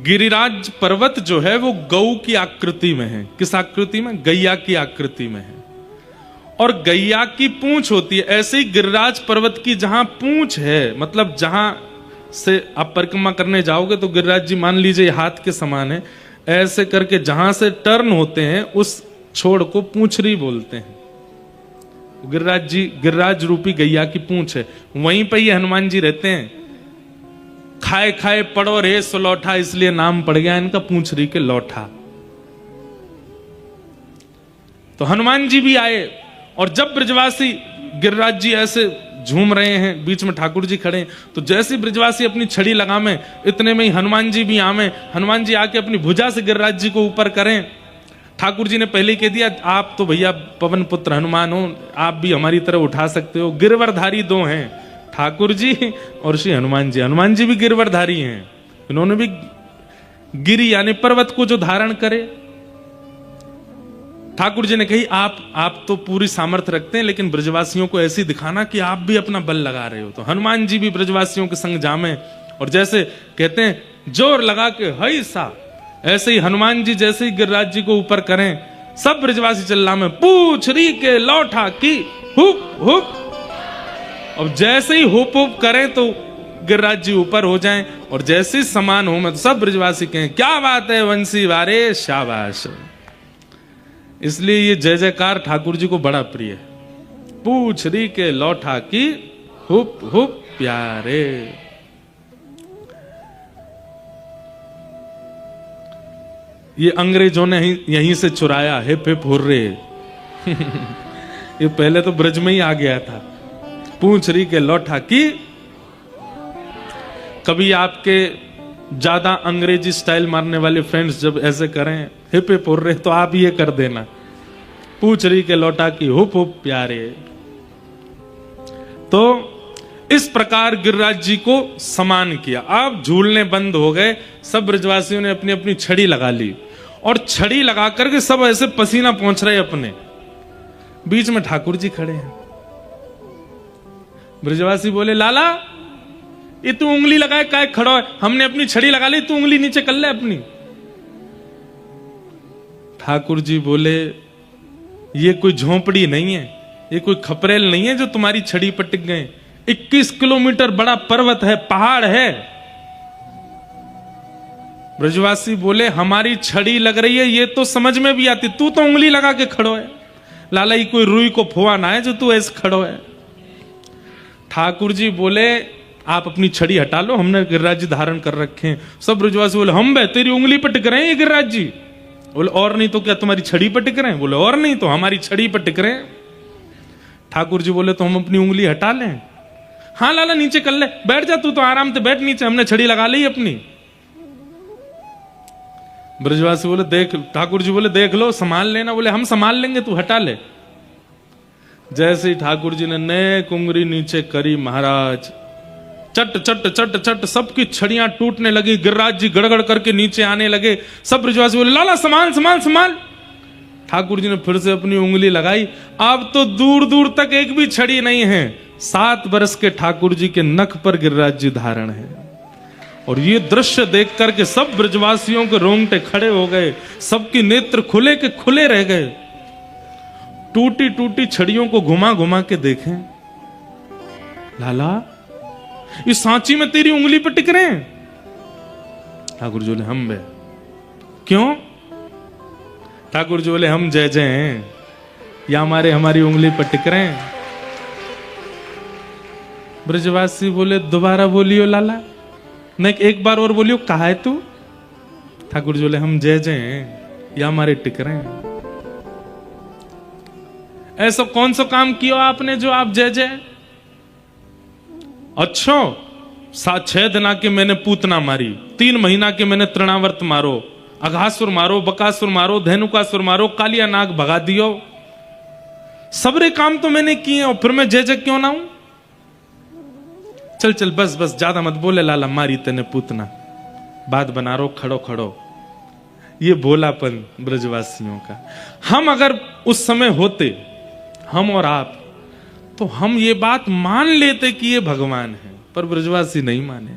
गिरिराज पर्वत जो है वो गौ की आकृति में है। किस आकृति में? गैया की आकृति में है। और गैया की पूंछ होती है। ऐसे ही गिरिराज पर्वत की जहां पूंछ है, मतलब जहां से आप परिक्रमा करने जाओगे तो गिरिराज जी मान लीजिए हाथ के समान है, ऐसे करके जहां से टर्न होते हैं उस छोड़ को पूंछरी बोलते हैं। गिरिराज जी गिरिराज रूपी गैया की पूंछ है, वहीं पर ये हनुमान जी रहते हैं। खाए खाए पड़ो रे सुलौठा, इसलिए नाम पड़ गया इनका पूंछरी के लौठा। तो हनुमान जी भी आए और जब ब्रजवासी गिरिराज जी ऐसे झूम रहे हैं, बीच में ठाकुर जी खड़े हैं, तो जैसे ब्रजवासी अपनी छड़ी लगावे इतने में ही हनुमान जी भी आवे। हनुमान जी आके अपनी भुजा से गिरिराज जी को ऊपर करें। ठाकुर जी ने पहले ही कह दिया, आप तो भैया पवन पुत्र हनुमान हो, आप भी हमारी तरह उठा सकते हो। गिरवरधारी दो हैं, ठाकुर जी और श्री हनुमान जी। हनुमान जी भी गिरवरधारी हैं, इन्होंने भी गिरी यानी पर्वत को जो धारण करे। ठाकुर जी ने कही, आप तो पूरी सामर्थ्य रखते हैं, लेकिन ब्रजवासियों को ऐसी दिखाना कि आप भी अपना बल लगा रहे हो। तो हनुमान जी भी ब्रजवासियों के संग जामे और जैसे कहते हैं जोर लगा के हई सा, ऐसे ही हनुमान जी जैसे ही गिरिराज जी को ऊपर करें, सब ब्रजवासी चिल्ला में पूंछरी के लौठा की हुप हुप। अब जैसे ही हुप हुप करें तो गिरिराज जी ऊपर हो जाएं, और जैसे ही समान हो में तो सब ब्रजवासी कहें, क्या बात है वंशी वारे, शाबाश। इसलिए ये जय जयकार ठाकुर जी को बड़ा प्रिय है। पूंछरी के लौठा की हुप हुप प्यारे। ये अंग्रेजों ने यहीं से चुराया, हिप हिप हुर्रे। ये पहले तो ब्रज में ही आ गया था। पूंछरी के लौठा की। कभी आपके ज्यादा अंग्रेजी स्टाइल मारने वाले फ्रेंड्स जब ऐसे करें हिप हिप हुर्रे, तो आप ये कर देना, पूंछरी के लौठा की हुप हुप प्यारे। तो इस प्रकार गिरिराज जी को समान किया। अब झूलने बंद हो गए, सब ब्रजवासियों ने अपनी अपनी छड़ी लगा ली और छड़ी लगा करके सब ऐसे पसीना पहुंच रहे अपने। बीच में ठाकुर जी खड़े हैं। ब्रजवासी बोले, लाला ये तू उंगली लगाए काय खड़ा है? हमने अपनी छड़ी लगा ली, तू उंगली नीचे कर ले अपनी। ठाकुर जी बोले, ये कोई झोंपड़ी नहीं है, ये कोई खपरेल नहीं है जो तुम्हारी छड़ी पर टिक गए। 21 किलोमीटर बड़ा पर्वत है, पहाड़ है। ब्रजवासी बोले, हमारी छड़ी लग रही है ये तो समझ में भी आती, तू तो उंगली लगा के खड़ो है। लाला ये कोई रुई को फुआ ना है जो तू ऐसे खड़ो है। ठाकुर जी बोले, आप अपनी छड़ी हटा लो, हमने गिरिराज जी धारण कर रखे हैं। सब ब्रजवासी बोले हम बे तेरी उंगली पर टिक रहे हैं ये गिरिराज जी। बोले और नहीं तो क्या तुम्हारी छड़ी पर टिक रहे हैं? बोले और नहीं तो हमारी छड़ी पर टिक रहे हैं। ठाकुर जी बोले तो हम अपनी उंगली हटा लें? हाँ लाला नीचे कर ले, बैठ जा तू तो आराम से बैठ नीचे, हमने छड़ी लगा ली अपनी। ब्रजवासी बोले देख, ठाकुर जी बोले देख लो संभाल लेना। बोले हम संभाल लेंगे, तू हटा ले। जैसे ही ठाकुर जी ने नेक उंगली नीचे करी, महाराज चट चट चट चट सबकी छड़ियां टूटने लगी। गिरिराज जी गड़गड़ करके नीचे आने लगे। सब ब्रजवासी बोले लाला संभाल संभाल संभाल। ठाकुर जी ने फिर से अपनी उंगली लगाई। अब तो दूर दूर तक एक भी छड़ी नहीं है। 7 वर्ष के ठाकुर जी के नख पर गिरिराज जी धारण है। और ये दृश्य देख करके सब ब्रजवासियों के रोंगटे खड़े हो गए, सबके नेत्र खुले के खुले रह गए। टूटी टूटी छड़ियों को घुमा घुमा के देखें, लाला इस सांची में तेरी उंगली पर टिक रहे हैं। ठाकुर जी बोले हम बे क्यों? ठाकुर जी बोले हम जय जय हैं या हमारी उंगली पर टिक रहे हैं? ब्रजवासी बोले दोबारा बोलियो लाला, नहीं एक बार और बोलियो, कहा है तू? ठाकुर जी बोले हम जय जय हैं या हमारे टिक रहे हैं। ऐसा कौन सा काम किया आपने जो आप जय जय? अच्छा 6 दिन के मैंने पूतना मारी, 3 महीना के मैंने तृणावर्त मारो, अघासुर मारो, बकासुर मारो, धेनुकासुर मारो, कालिया नाग भगा दियो। सबरे काम तो मैंने किए और फिर मैं जय जय क्यों ना हूं? चल चल बस बस ज्यादा मत बोले लाला, मारी तेने पूतना, बात बना रो खड़ो खड़ो। ये भोलापन ब्रजवासियों का। हम अगर उस समय होते, हम और आप, तो हम ये बात मान लेते कि ये भगवान है, पर ब्रजवासी नहीं माने।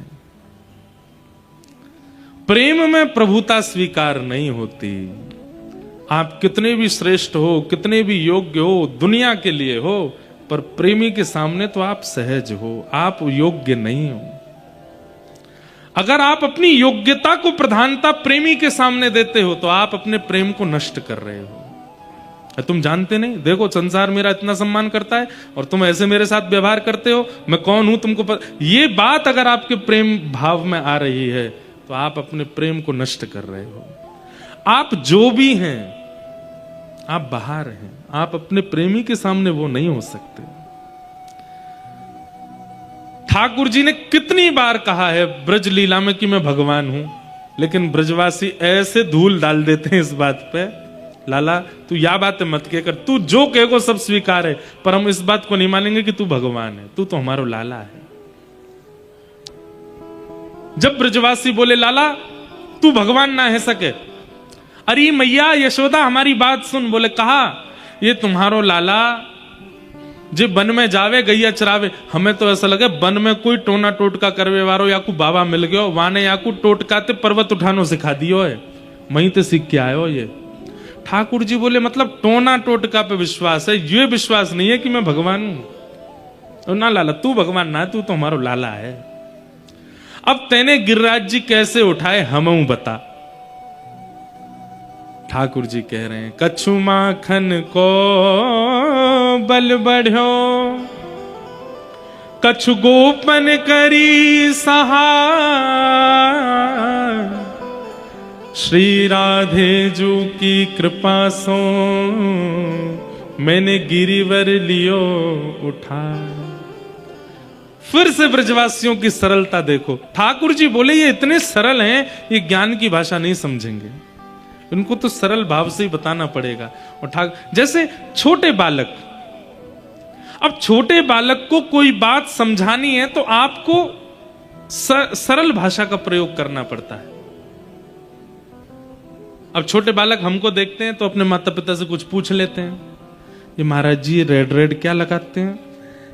प्रेम में प्रभुता स्वीकार नहीं होती। आप कितने भी श्रेष्ठ हो, कितने भी योग्य हो, दुनिया के लिए हो, पर प्रेमी के सामने तो आप सहज हो, आप योग्य नहीं हो। अगर आप अपनी योग्यता को प्रधानता प्रेमी के सामने देते हो तो आप अपने प्रेम को नष्ट कर रहे हो। तुम जानते नहीं, देखो संसार मेरा इतना सम्मान करता है और तुम ऐसे मेरे साथ व्यवहार करते हो, मैं कौन हूं तुमको ये बात अगर आपके प्रेम भाव में आ रही है तो आप अपने प्रेम को नष्ट कर रहे हो। आप जो भी हैं, आप बाहर हैं, आप अपने प्रेमी के सामने वो नहीं हो सकते। ठाकुर जी ने कितनी बार कहा है ब्रज लीला में कि मैं भगवान हूं, लेकिन ब्रजवासी ऐसे धूल डाल देते हैं इस बात पे, लाला तू या बात मत कह कर, तू जो कहेगो सब स्वीकार है, पर हम इस बात को नहीं मानेंगे कि तू भगवान है, तू तो हमारा लाला है। जब ब्रजवासी बोले लाला तू भगवान ना है सके, अरे मैया यशोदा हमारी बात सुन। बोले कहा ये तुम्हारो लाला जे बन में जावे गैया चरावे। हमें तो ऐसा लगे बन में कोई टोना टोटका करवे वारो या को बाबा मिल गयो, वाने या को टोटकाते पर्वत उठानो सिखा दियो है, वहीं ते सीख के आयो ये। ठाकुर जी बोले मतलब टोना टोटका पे विश्वास है, ये विश्वास नहीं है कि मैं भगवान हूं। ना लाला तू भगवान ना, तू तो हमारा लाला है। अब तेने गिरिराज जी कैसे उठाए हमऊ बता। ठाकुर जी कह रहे हैं कछु माखन को बल बढ़ो, कछु गोपन करी सहाय, श्री राधे जू की कृपा सो मैंने गिरिवर लियो उठा। फिर से ब्रजवासियों की सरलता देखो। ठाकुर जी बोले ये इतने सरल हैं, ये ज्ञान की भाषा नहीं समझेंगे, उनको तो सरल भाव से ही बताना पड़ेगा। और जैसे छोटे बालक, अब छोटे बालक को कोई बात समझानी है तो आपको सरल भाषा का प्रयोग करना पड़ता है। अब छोटे बालक हमको देखते हैं तो अपने माता पिता से कुछ पूछ लेते हैं, ये महाराज जी रेड रेड क्या लगाते हैं,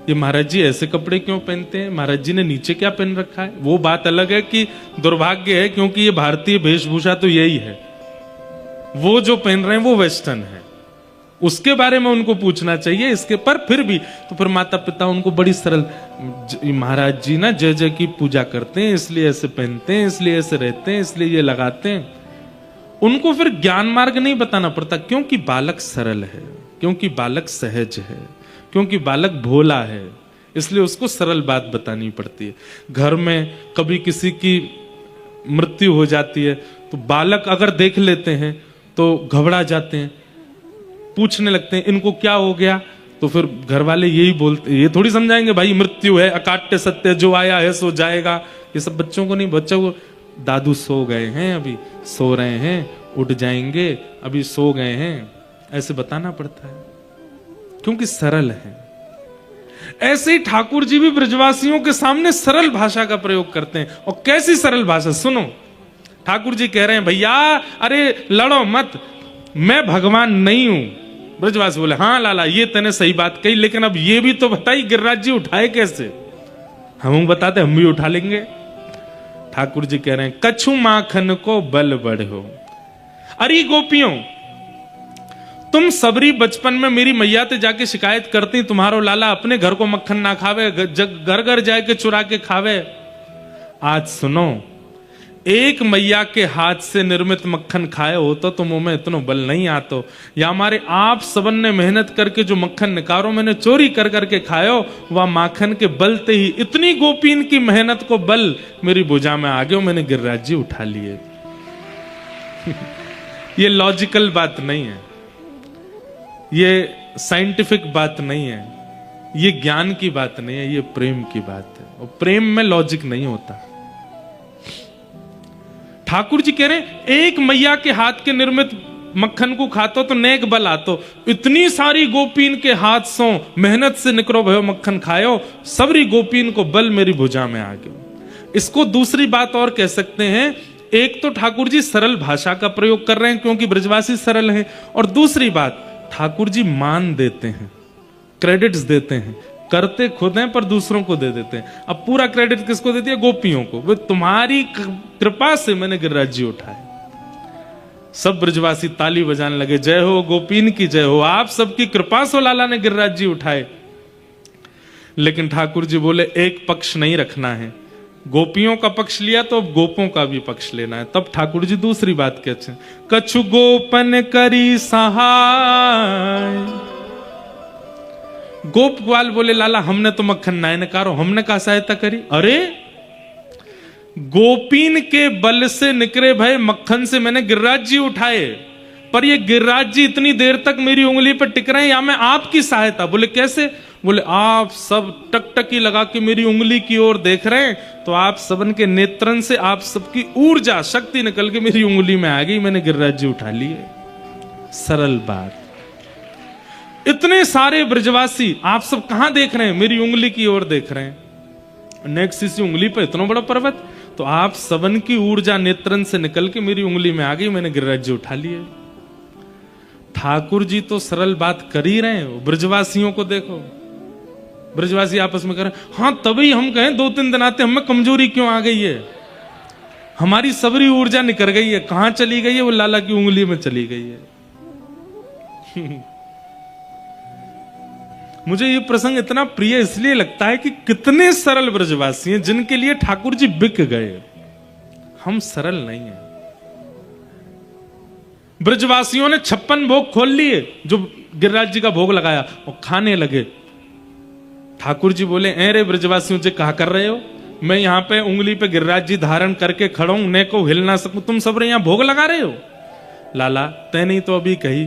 ये महाराज जी ऐसे कपड़े क्यों पहनते हैं, महाराज जी ने नीचे क्या पहन रखा है। वो बात अलग है कि दुर्भाग्य है क्योंकि ये भारतीय वेशभूषा तो यही है, वो जो पहन रहे हैं वो वेस्टर्न है, उसके बारे में उनको पूछना चाहिए। इसके पर फिर भी तो फिर माता पिता उनको बड़ी सरल, महाराज जी ना जय जय की पूजा करते हैं इसलिए ऐसे पहनते हैं, इसलिए ऐसे रहते हैं, इसलिए ये लगाते हैं। उनको फिर ज्ञान मार्ग नहीं बताना पड़ता, क्योंकि बालक सरल है, क्योंकि बालक सहज है, क्योंकि बालक भोला है, इसलिए उसको सरल बात बतानी पड़ती है। घर में कभी किसी की मृत्यु हो जाती है तो बालक अगर देख लेते हैं तो घबरा जाते हैं, पूछने लगते हैं इनको क्या हो गया, तो फिर घर वाले यही बोलते, ये थोड़ी समझाएंगे भाई मृत्यु है, अकाट्य सत्य, जो आया है सो जाएगा। ये सब बच्चों को नहीं, बच्चों को दादू सो गए हैं, अभी सो रहे हैं, उठ जाएंगे, अभी सो गए हैं, ऐसे बताना पड़ता है क्योंकि सरल है। ऐसे ही ठाकुर जी भी ब्रजवासियों के सामने सरल भाषा का प्रयोग करते हैं। और कैसी सरल भाषा सुनो, ठाकुर जी कह रहे हैं भैया अरे लड़ो मत, मैं भगवान नहीं हूं। ब्रजवासी बोले हाँ लाला ये तूने सही बात कही, लेकिन अब ये भी तो बताई गिरिराज जी उठाए कैसे। हम बताते हम भी उठा लेंगे। ठाकुर जी कह रहे हैं कछु माखन को बल बढ़ो। अरे गोपियों, तुम सबरी बचपन में मेरी मैया ते जाके शिकायत करती तुम्हारो लाला अपने घर को मक्खन ना खावे, घर घर जाके चुरा के खावे। आज सुनो, एक मैया के हाथ से निर्मित मक्खन खाए हो तो मुंह में इतना बल नहीं आतो, या हमारे आप सबन ने मेहनत करके जो मक्खन निकारो मैंने चोरी कर करके खायो, वह माखन के बलते ही इतनी गोपीन की मेहनत को बल मेरी भुजा में आ गयो, मैंने गिरिराज जी उठा लिए। ये लॉजिकल बात नहीं है, ये साइंटिफिक बात नहीं है, ये ज्ञान की बात नहीं है, ये प्रेम की बात है। और प्रेम में लॉजिक नहीं होता। ठाकुर जी कह रहे हैं एक मैया के हाथ के निर्मित मक्खन को खातो तो नेक बल आतो, इतनी सारी गोपीन के हाथ सो मेहनत से निकरो भयो मक्खन खायो, सबरी गोपीन को बल मेरी भुजा में आ गयो। इसको दूसरी बात और कह सकते हैं, एक तो ठाकुर जी सरल भाषा का प्रयोग कर रहे हैं क्योंकि ब्रजवासी सरल हैं, और दूसरी बात ठाकुर जी मान देते हैं, क्रेडिट्स देते हैं, करते खुद हैं पर दूसरों को दे देते हैं। अब पूरा क्रेडिट किसको देती है? गोपियों को। वो तुम्हारी कृपा से मैंने गिरिराज जी उठाए। सब ब्रजवासी ताली बजाने लगे, जय हो गोपीन की जय हो, आप सबकी कृपा से लाला ने गिरिराज जी उठाए। लेकिन ठाकुर जी बोले एक पक्ष नहीं रखना है, गोपियों का पक्ष लिया तो अब गोपों का भी पक्ष लेना है। तब ठाकुर जी दूसरी बात कहते हैं, कछु गोपन करी सहाय। गोपवाल बोले लाला हमने तो मक्खन नाय नकारो, हमने कहा सहायता करी। अरे गोपीन के बल से निकरे भय मक्खन से मैंने गिरिराज जी उठाए, पर ये गिरिराज जी इतनी देर तक मेरी उंगली पर टिक रहे हैं, या मैं आपकी सहायता। बोले कैसे? बोले आप सब टकटकी लगा के मेरी उंगली की ओर देख रहे हैं, तो आप सबन के नेत्रन से आप सबकी ऊर्जा शक्ति निकल के मेरी उंगली में आ गई, मैंने गिरिराज जी उठा लिए। सरल बात। इतने सारे ब्रजवासी आप सब कहां देख रहे हैं? मेरी उंगली की ओर देख रहे हैं। नेक्स्ट इसी उंगली पर इतना बड़ा पर्वत, तो आप सबन की ऊर्जा नेत्रन से निकल के मेरी उंगली में आ गई, मैंने गिरिराज जी उठा लिए। ठाकुर जी तो सरल बात कर ही रहे हैं, ब्रजवासियों को देखो, ब्रजवासी आपस में कह रहे हैं हाँ तभी हम कहें 2-3 दिन आते, हमें कमजोरी क्यों आ गई है, हमारी सबरी ऊर्जा निकल गई है। कहां चली गई है? वो लाला की उंगली में चली गई है। मुझे ये प्रसंग इतना प्रिय इसलिए लगता है कि कितने सरल ब्रजवासी हैं जिनके लिए ठाकुर जी बिक गए। हम सरल नहीं हैं। ब्रजवासियों ने 56 भोग खोल लिए, जो गिरिराज जी का भोग लगाया, और खाने लगे। ठाकुर जी बोले रे ब्रजवासियों जी कहा कर रहे हो? मैं यहां पे उंगली पे गिरिराज जी धारण करके खड़ा हूं, ने को हिल ना सकूं, तुम सबरे यहां भोग लगा रहे हो? लाला तै नहीं तो अभी कही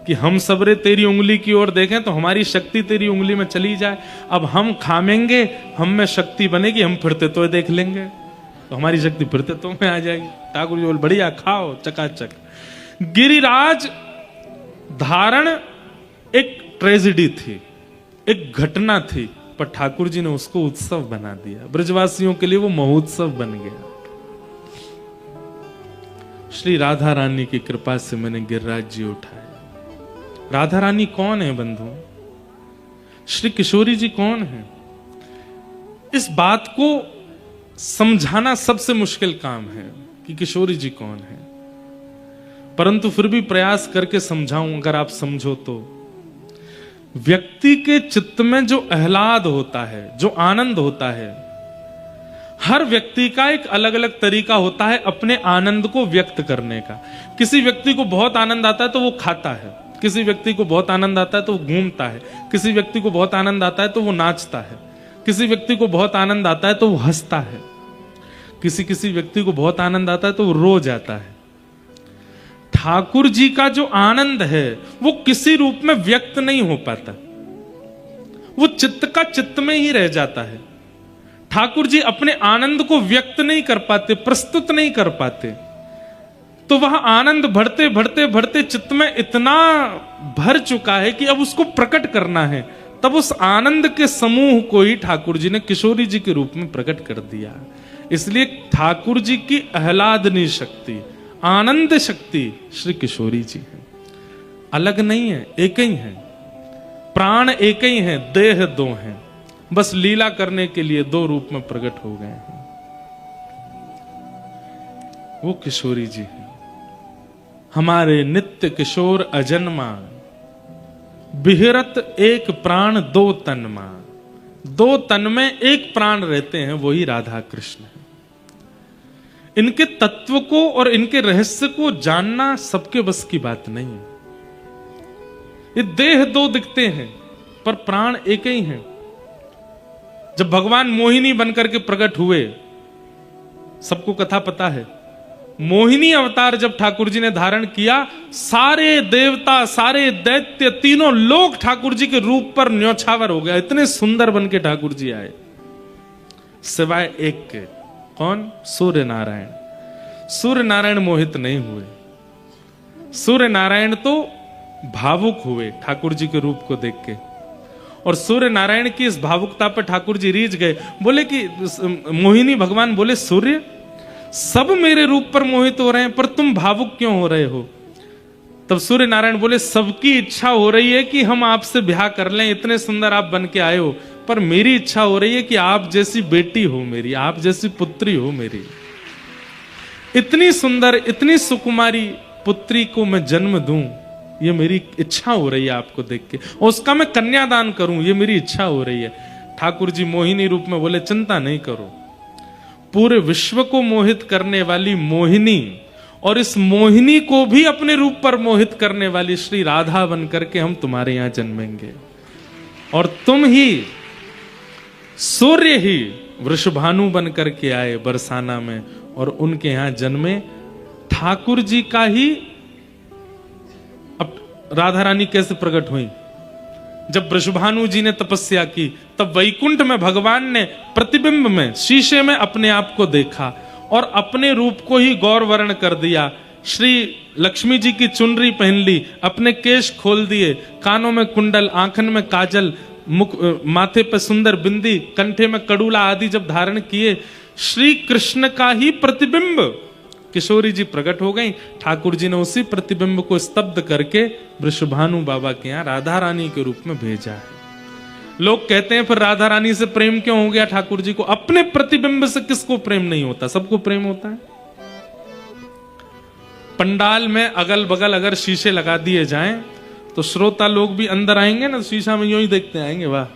कि हम सबरे तेरी उंगली की ओर देखें तो हमारी शक्ति तेरी उंगली में चली जाए। अब हम खामेंगे, हम में शक्ति बनेगी, हम फिरते तो देख लेंगे, तो हमारी शक्ति फिरते तो में आ जाएगी। ठाकुर जी बोले बढ़िया खाओ चकाचक। गिरिराज धारण एक ट्रेजेडी थी, एक घटना थी, पर ठाकुर जी ने उसको उत्सव बना दिया। ब्रजवासियों के लिए वो महोत्सव बन गया। श्री राधा रानी की कृपा से मैंने गिरिराज जी उठाए। राधा रानी कौन है बंधु? श्री किशोरी जी कौन है? इस बात को समझाना सबसे मुश्किल काम है कि किशोरी जी कौन है, परंतु फिर भी प्रयास करके समझाऊं। अगर आप समझो तो व्यक्ति के चित्त में जो आह्लाद होता है, जो आनंद होता है, हर व्यक्ति का एक अलग अलग तरीका होता है अपने आनंद को व्यक्त करने का। किसी व्यक्ति को बहुत आनंद आता है तो वो खाता है, किसी व्यक्ति को बहुत आनंद आता है तो वो घूमता है, किसी व्यक्ति को बहुत आनंद आता है तो वो नाचता है, किसी व्यक्ति को बहुत आनंद आता है तो वो हंसता है, किसी व्यक्ति को बहुत आनंद आता है तो वो रो जाता है। ठाकुर जी का जो आनंद है वो किसी रूप में व्यक्त नहीं हो पाता, वो चित्त का चित्त में ही रह जाता है। ठाकुर जी अपने आनंद को व्यक्त नहीं कर पाते, प्रस्तुत नहीं कर पाते, तो वह आनंद बढ़ते बढ़ते बढ़ते चित्त में इतना भर चुका है कि अब उसको प्रकट करना है। तब उस आनंद के समूह को ही ठाकुर जी ने किशोरी जी के रूप में प्रकट कर दिया। इसलिए ठाकुर जी की आह्लादनी शक्ति, आनंद शक्ति श्री किशोरी जी है, अलग नहीं है, एक ही है। प्राण एक ही है, देह दो हैं, बस लीला करने के लिए दो रूप में प्रकट हो गए हैं। वो किशोरी जी हैं, हमारे नित्य किशोर अजन्मा, बिहरत एक प्राण दो तन मा। दो तन में एक प्राण रहते हैं, वही राधा कृष्ण है। इनके तत्व को और इनके रहस्य को जानना सबके बस की बात नहीं है। ये देह दो दिखते हैं पर प्राण एक ही हैं। जब भगवान मोहिनी बनकर के प्रकट हुए, सबको कथा पता है, मोहिनी अवतार जब ठाकुर जी ने धारण किया, सारे देवता, सारे दैत्य, तीनों लोग ठाकुर जी के रूप पर न्यौछावर हो गया। इतने सुंदर बन के ठाकुर जी आए, सिवाय एक के। कौन? सूर्य नारायण। सूर्य नारायण मोहित नहीं हुए। सूर्य नारायण तो भावुक हुए ठाकुर जी के रूप को देख के, और सूर्य नारायण की इस भावुकता पर ठाकुर जी रीझ गए। बोले कि मोहिनी भगवान बोले, सूर्य सब मेरे रूप पर मोहित हो रहे हैं, पर तुम भावुक क्यों हो रहे हो? तब सूर्य नारायण बोले, सबकी इच्छा हो रही है कि हम आपसे ब्याह कर लें, इतने सुंदर आप बन के आए हो, पर मेरी इच्छा हो रही है कि आप जैसी बेटी हो मेरी, आप जैसी पुत्री हो मेरी। इतनी सुंदर, इतनी सुकुमारी पुत्री को मैं जन्म दूं, ये मेरी इच्छा हो रही है आपको देख के, और उसका मैं कन्यादान करूं, ये मेरी इच्छा हो रही है। ठाकुर जी मोहिनी रूप में बोले, चिंता नहीं करो, पूरे विश्व को मोहित करने वाली मोहिनी, और इस मोहिनी को भी अपने रूप पर मोहित करने वाली श्री राधा बन करके हम तुम्हारे यहां जन्मेंगे, और तुम ही सूर्य ही वृषभानु बन करके आए बरसाना में, और उनके यहां जन्मे। ठाकुर जी का ही अब राधा रानी कैसे प्रकट हुई? जब वृषभानु जी ने तपस्या की, तब वैकुंठ में भगवान ने प्रतिबिंब में, शीशे में अपने आप को देखा और अपने रूप को ही गौर वर्ण कर दिया। श्री लक्ष्मी जी की चुनरी पहन ली, अपने केश खोल दिए, कानों में कुंडल, आंखन में काजल, मुख, माथे पर सुंदर बिंदी, कंठे में कड़ूला आदि जब धारण किए, श्री कृष्ण का ही प्रतिबिंब किशोरी जी प्रकट हो गई। ठाकुर जी ने उसी प्रतिबिंब को स्तब्ध करके वृषभानु बाबा के यहाँ राधा रानी के रूप में भेजा है। लोग कहते हैं फिर राधा रानी से प्रेम क्यों हो गया ठाकुर जी को? अपने प्रतिबिंब से किसको प्रेम नहीं होता? सबको प्रेम होता है। पंडाल में अगल बगल अगर शीशे लगा दिए जाएं तो श्रोता लोग भी अंदर आएंगे ना, शीशा में यूं ही देखते आएंगे, वाह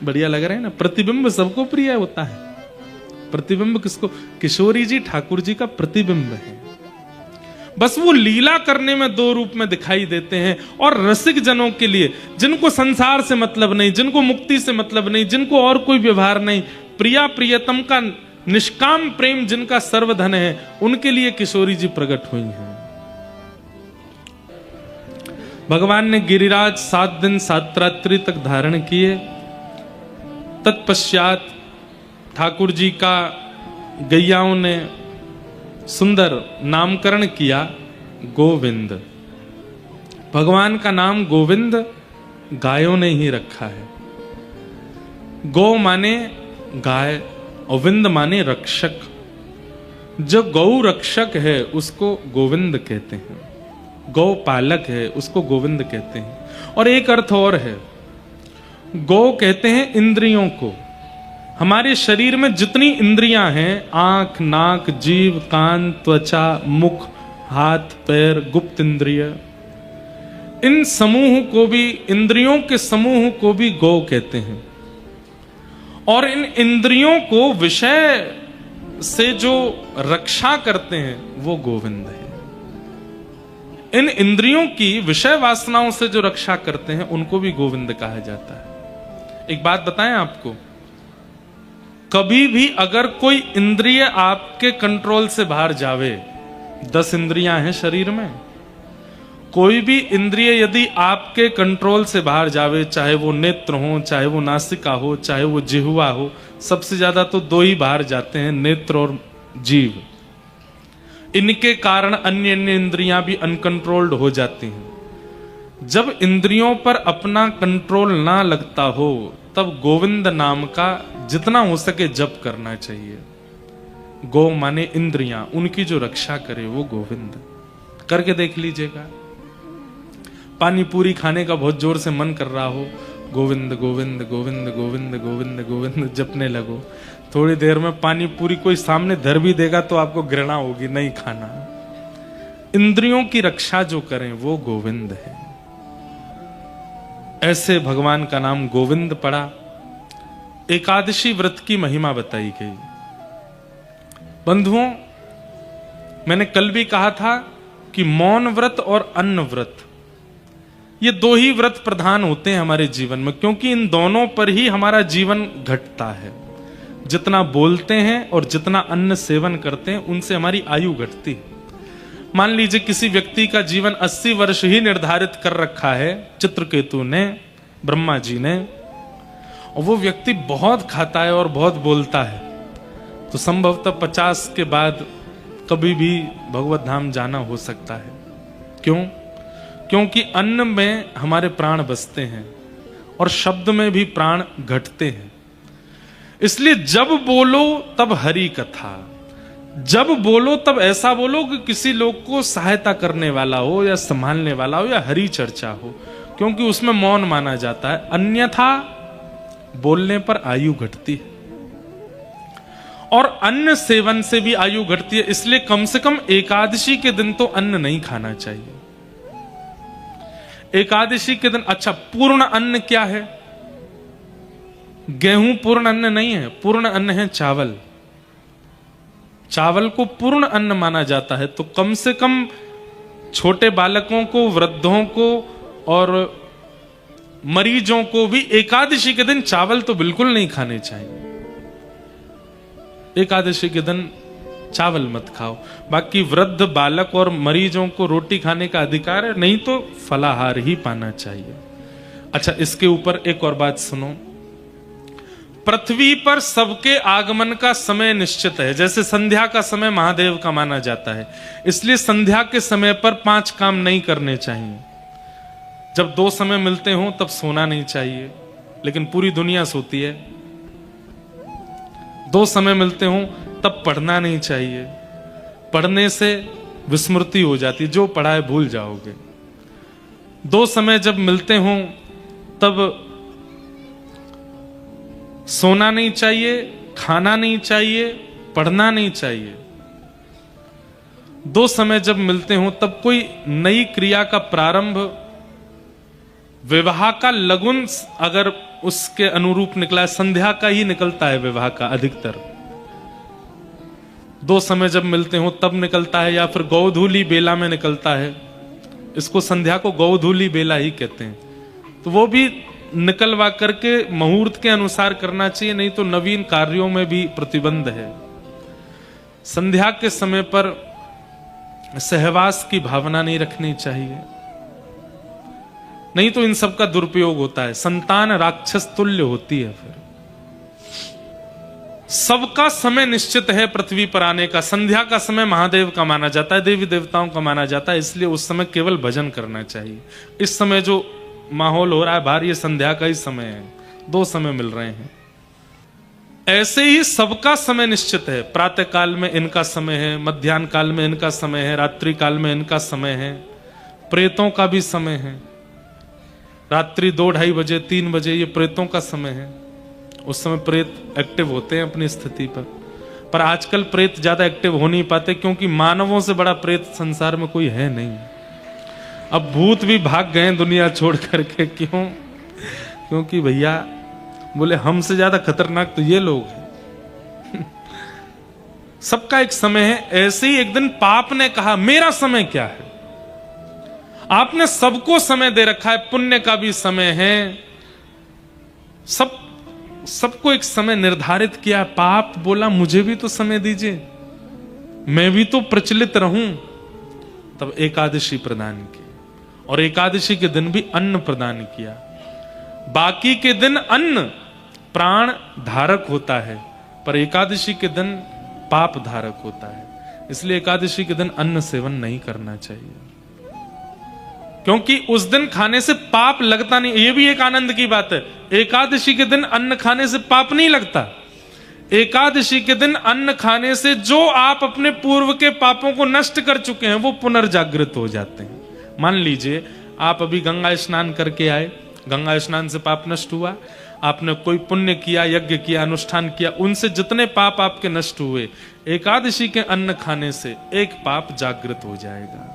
बढ़िया लग रहा है ना। प्रतिबिंब सबको प्रिय होता है। प्रतिबिंब किसको? किशोरी जी ठाकुर जी का प्रतिबिंब है। बस वो लीला करने में दो रूप में दिखाई देते हैं, और रसिक जनों के लिए, जिनको संसार से मतलब नहीं, जिनको मुक्ति से मतलब नहीं, जिनको और कोई व्यवहार नहीं, प्रिया प्रियतम का निष्काम प्रेम जिनका सर्वधन है, उनके लिए किशोरी जी प्रकट हुई हैं। भगवान ने गिरिराज 7 दिन 7 रात्रि तक धारण किए। तत्पश्चात ठाकुर जी का गैयाओं ने सुंदर नामकरण किया, गोविंद। भगवान का नाम गोविंद गायों ने ही रखा है। गौ माने गाय और विंद माने रक्षक। जो गौ रक्षक है उसको गोविंद कहते हैं, गौ पालक है उसको गोविंद कहते हैं। और एक अर्थ और है, गौ कहते हैं इंद्रियों को। हमारे शरीर में जितनी इंद्रियां हैं, आंख, नाक, जीभ, कान, त्वचा, मुख, हाथ, पैर, गुप्त इंद्रिय, इन समूह को भी, इंद्रियों के समूह को भी गौ कहते हैं। और इन इंद्रियों को विषय से जो रक्षा करते हैं वो गोविंद है। इन इंद्रियों की विषय वासनाओं से जो रक्षा करते हैं उनको भी गोविंद कहा जाता है। एक बात बताएं आपको, कभी भी अगर कोई इंद्रिय आपके कंट्रोल से बाहर जावे, 10 इंद्रियां हैं शरीर में, कोई भी इंद्रिय यदि आपके कंट्रोल से बाहर जावे, चाहे वो नेत्र हो, चाहे वो नासिका हो, चाहे वो जिह्वा हो, सबसे ज्यादा तो 2 ही बाहर जाते हैं, नेत्र और जीव। इनके कारण अन्य अन्य इंद्रियां भी अनकंट्रोल्ड हो जाती हैं। जब इंद्रियों पर अपना कंट्रोल ना लगता हो तब गोविंद नाम का जितना हो सके जप करना चाहिए। गो माने इंद्रियां, उनकी जो रक्षा करे वो गोविंद। करके देख लीजिएगा, पानी पूरी खाने का बहुत जोर से मन कर रहा हो, गोविंद गोविंद गोविंद गोविंद गोविंद गोविंद जपने लगो, थोड़ी देर में पानी पूरी कोई सामने धर भी देगा तो आपको घृणा होगी, नहीं खाना। इंद्रियों की रक्षा जो करें वो गोविंद है। ऐसे भगवान का नाम गोविंद पड़ा। एकादशी व्रत की महिमा बताई गई। बंधुओं, मैंने कल भी कहा था कि मौन व्रत और अन्न व्रत, ये 2 ही व्रत प्रधान होते हैं हमारे जीवन में, क्योंकि इन दोनों पर ही हमारा जीवन घटता है। जितना बोलते हैं और जितना अन्न सेवन करते हैं उनसे हमारी आयु घटती है। मान लीजिए किसी व्यक्ति का जीवन 80 वर्ष ही निर्धारित कर रखा है चित्रकेतु ने, ब्रह्मा जी ने, और वो व्यक्ति बहुत खाता है और बहुत बोलता है, तो संभवतः 50 के बाद कभी भी भगवत धाम जाना हो सकता है। क्यों? क्योंकि अन्न में हमारे प्राण बसते हैं और शब्द में भी प्राण घटते हैं। इसलिए जब बोलो तब हरि कथा, जब बोलो तब ऐसा बोलो कि किसी लोग को सहायता करने वाला हो या संभालने वाला हो या हरि चर्चा हो, क्योंकि उसमें मौन माना जाता है। अन्यथा बोलने पर आयु घटती है और अन्न सेवन से भी आयु घटती है। इसलिए कम से कम एकादशी के दिन तो अन्न नहीं खाना चाहिए। एकादशी के दिन, अच्छा पूर्ण अन्न क्या है? गेहूं पूर्ण अन्न नहीं है, पूर्ण अन्न है चावल। चावल को पूर्ण अन्न माना जाता है। तो कम से कम छोटे बालकों को, वृद्धों को और मरीजों को भी एकादशी के दिन चावल तो बिल्कुल नहीं खाने चाहिए। एकादशी के दिन चावल मत खाओ। बाकी वृद्ध, बालक और मरीजों को रोटी खाने का अधिकार है, नहीं तो फलाहार ही पाना चाहिए। अच्छा, इसके ऊपर एक और बात सुनो। पृथ्वी पर सबके आगमन का समय निश्चित है। जैसे संध्या का समय महादेव का माना जाता है, इसलिए संध्या के समय पर 5 काम नहीं करने चाहिए। जब 2 समय मिलते हो तब सोना नहीं चाहिए, लेकिन पूरी दुनिया सोती है। 2 समय मिलते हो तब पढ़ना नहीं चाहिए, पढ़ने से विस्मृति हो जाती, जो पढ़ा है भूल जाओगे। 2 समय जब मिलते हो तब सोना नहीं चाहिए, खाना नहीं चाहिए, पढ़ना नहीं चाहिए। 2 समय जब मिलते हो तब कोई नई क्रिया का प्रारंभ, विवाह का लगुन अगर उसके अनुरूप निकला है, संध्या का ही निकलता है विवाह का अधिकतर। 2 समय जब मिलते हो तब निकलता है, या फिर गौधूली बेला में निकलता है। इसको संध्या को गौधूली बेला ही कहते हैं। तो वो भी निकलवा करके मुहूर्त के अनुसार करना चाहिए, नहीं तो नवीन कार्यों में भी प्रतिबंध है। संध्या के समय पर सहवास की भावना नहीं रखनी चाहिए, नहीं तो इन सब का दुरुपयोग होता है। संतान राक्षस तुल्य होती है। फिर सबका समय निश्चित है पृथ्वी पर आने का। संध्या का समय महादेव का माना जाता है, देवी देवताओं का माना जाता है, इसलिए उस समय केवल भजन करना चाहिए। इस समय जो माहौल हो रहा है बाहर, ये संध्या का ही समय है। 2 समय मिल रहे हैं। ऐसे ही सबका समय निश्चित है। प्रातः काल में इनका समय है, मध्याह्न काल में इनका समय है, रात्रि काल में इनका समय है। प्रेतों का भी समय है। रात्रि 2-2:30 बजे, 3 बजे ये प्रेतों का समय है। उस समय प्रेत एक्टिव होते हैं अपनी स्थिति पर आजकल प्रेत ज्यादा एक्टिव हो नहीं पाते, क्योंकि मानवों से बड़ा प्रेत संसार में कोई है नहीं। अब भूत भी भाग गए दुनिया छोड़ करके। क्यों? क्योंकि भैया बोले हमसे ज्यादा खतरनाक तो ये लोग हैं। सबका एक समय है। ऐसे ही एक दिन पाप ने कहा मेरा समय क्या है, आपने सबको समय दे रखा है, पुण्य का भी समय है, सबको एक समय निर्धारित किया। पाप बोला मुझे भी तो समय दीजिए, मैं भी तो प्रचलित रहूं। तब एकादशी प्रदान की, और एकादशी के दिन भी अन्न प्रदान किया। बाकी के दिन अन्न प्राण धारक होता है, पर एकादशी के दिन पाप धारक होता है। इसलिए एकादशी के दिन अन्न सेवन नहीं करना चाहिए, क्योंकि उस दिन खाने से पाप लगता नहीं। यह भी एक आनंद की बात है, एकादशी के दिन अन्न खाने से पाप नहीं लगता। एकादशी के दिन अन्न खाने से जो आप अपने पूर्व के पापों को नष्ट कर चुके हैं वो पुनर्जागृत हो जाते हैं। मान लीजिए आप अभी गंगा स्नान करके आए, गंगा स्नान से पाप नष्ट हुआ, आपने कोई पुण्य किया, यज्ञ किया, अनुष्ठान किया, उनसे जितने पाप आपके नष्ट हुए, एकादशी के अन्न खाने से एक पाप जागृत हो जाएगा,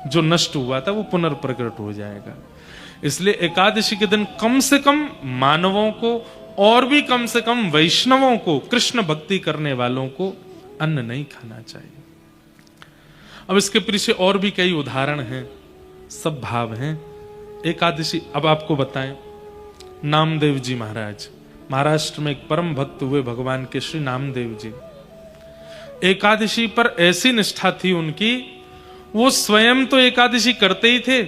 जो नष्ट हुआ था वो पुनर्प्रकट हो जाएगा। इसलिए एकादशी के दिन कम से कम मानवों को और भी कम से कम वैष्णवों को, कृष्ण भक्ति करने वालों को अन्न नहीं खाना चाहिए। अब इसके पीछे और भी कई उदाहरण हैं, सब भाव हैं। एकादशी अब आपको बताएं, नामदेव जी महाराज, महाराष्ट्र में एक परम भक्त हुए भगवान के श्री नामदेव जी। एकादशी पर ऐसी निष्ठा थी उनकी, वो स्वयं तो एकादशी करते ही थे,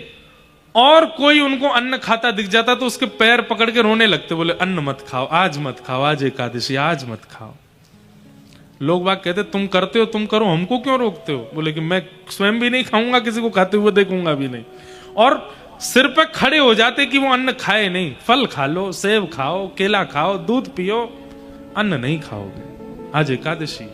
और कोई उनको अन्न खाता दिख जाता तो उसके पैर पकड़ के रोने लगते, बोले अन्न मत खाओ, आज मत खाओ, आज एकादशी, आज मत खाओ। लोग बात कहते तुम करते हो तुम करो, हमको क्यों रोकते हो? बोले कि मैं स्वयं भी नहीं खाऊंगा, किसी को खाते हुए देखूंगा भी नहीं। और सिर पे खड़े हो जाते कि वो अन्न खाए नहीं। फल खा लो, सेब खाओ, केला खाओ, दूध पियो, अन्न नहीं खाओगे, आज एकादशी।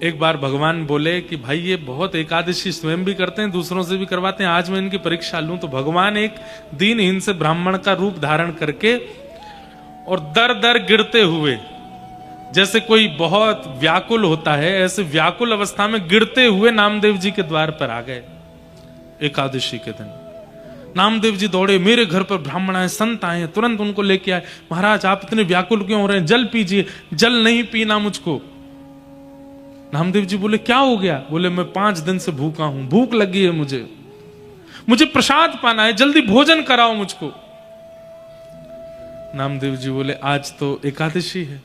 एक बार भगवान बोले कि भाई ये बहुत एकादशी स्वयं भी करते हैं, दूसरों से भी करवाते हैं, आज मैं इनकी परीक्षा लूं। तो भगवान एक दीनहीन से ब्राह्मण का रूप धारण करके और दर दर गिरते हुए, जैसे कोई बहुत व्याकुल होता है, ऐसे व्याकुल अवस्था में गिरते हुए नामदेव जी के द्वार पर आ गए। एकादशी के दिन नामदेव जी दौड़े, मेरे घर पर ब्राह्मण आए, संत आए, तुरंत उनको लेके आए। महाराज आप इतने व्याकुल क्यों हो रहे हैं, जल पीजिए। जल नहीं पीना मुझको। नामदेव जी बोले क्या हो गया? बोले मैं 5 दिन से भूखा हूं, भूख लगी है, मुझे प्रसाद पाना है, जल्दी भोजन कराओ मुझको। नामदेव जी बोले आज तो एकादशी है,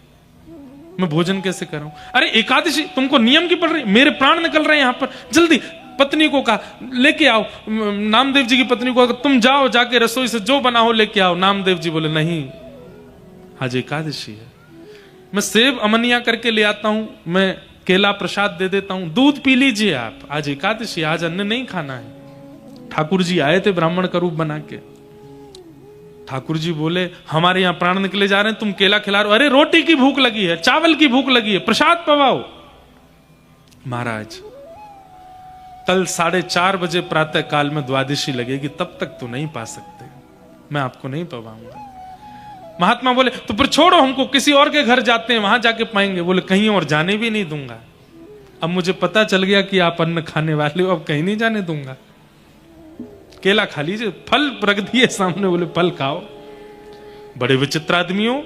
मैं भोजन कैसे कराऊं? अरे एकादशी तुमको नियम की पड़ रही, मेरे प्राण निकल रहे हैं यहां पर, जल्दी। पत्नी को कहा लेके आओ, नामदेव जी की पत्नी को तुम जाओ, जाके रसोई से जो बना हो लेके आओ। नामदेव जी बोले नहीं, आज एकादशी है, मैं सेब अमनिया करके ले आता हूं, मैं केला प्रसाद दे देता हूं, दूध पी लीजिए आप, आज एकादशी, आज अन्न नहीं खाना है। ठाकुर जी आए थे ब्राह्मण का रूप बना के। ठाकुर जी बोले हमारे यहां प्राण निकले जा रहे हैं, तुम केला खिला रहे हो? अरे रोटी की भूख लगी है, चावल की भूख लगी है, प्रसाद पवाओ। महाराज कल 4:30 बजे प्रातः काल में द्वादशी लगेगी, तब तक तो नहीं पा सकते, मैं आपको नहीं पवाऊंगा। महात्मा बोले तो फिर छोड़ो हमको, किसी और के घर जाते हैं, वहां जाके पाएंगे। बोले कहीं और जाने भी नहीं दूंगा, अब मुझे पता चल गया कि आप अन्न खाने वाले हो, अब कहीं नहीं जाने दूंगा। केला खा लीजिए, फल रख दिए सामने, बोले फल खाओ। बड़े विचित्र आदमी हो,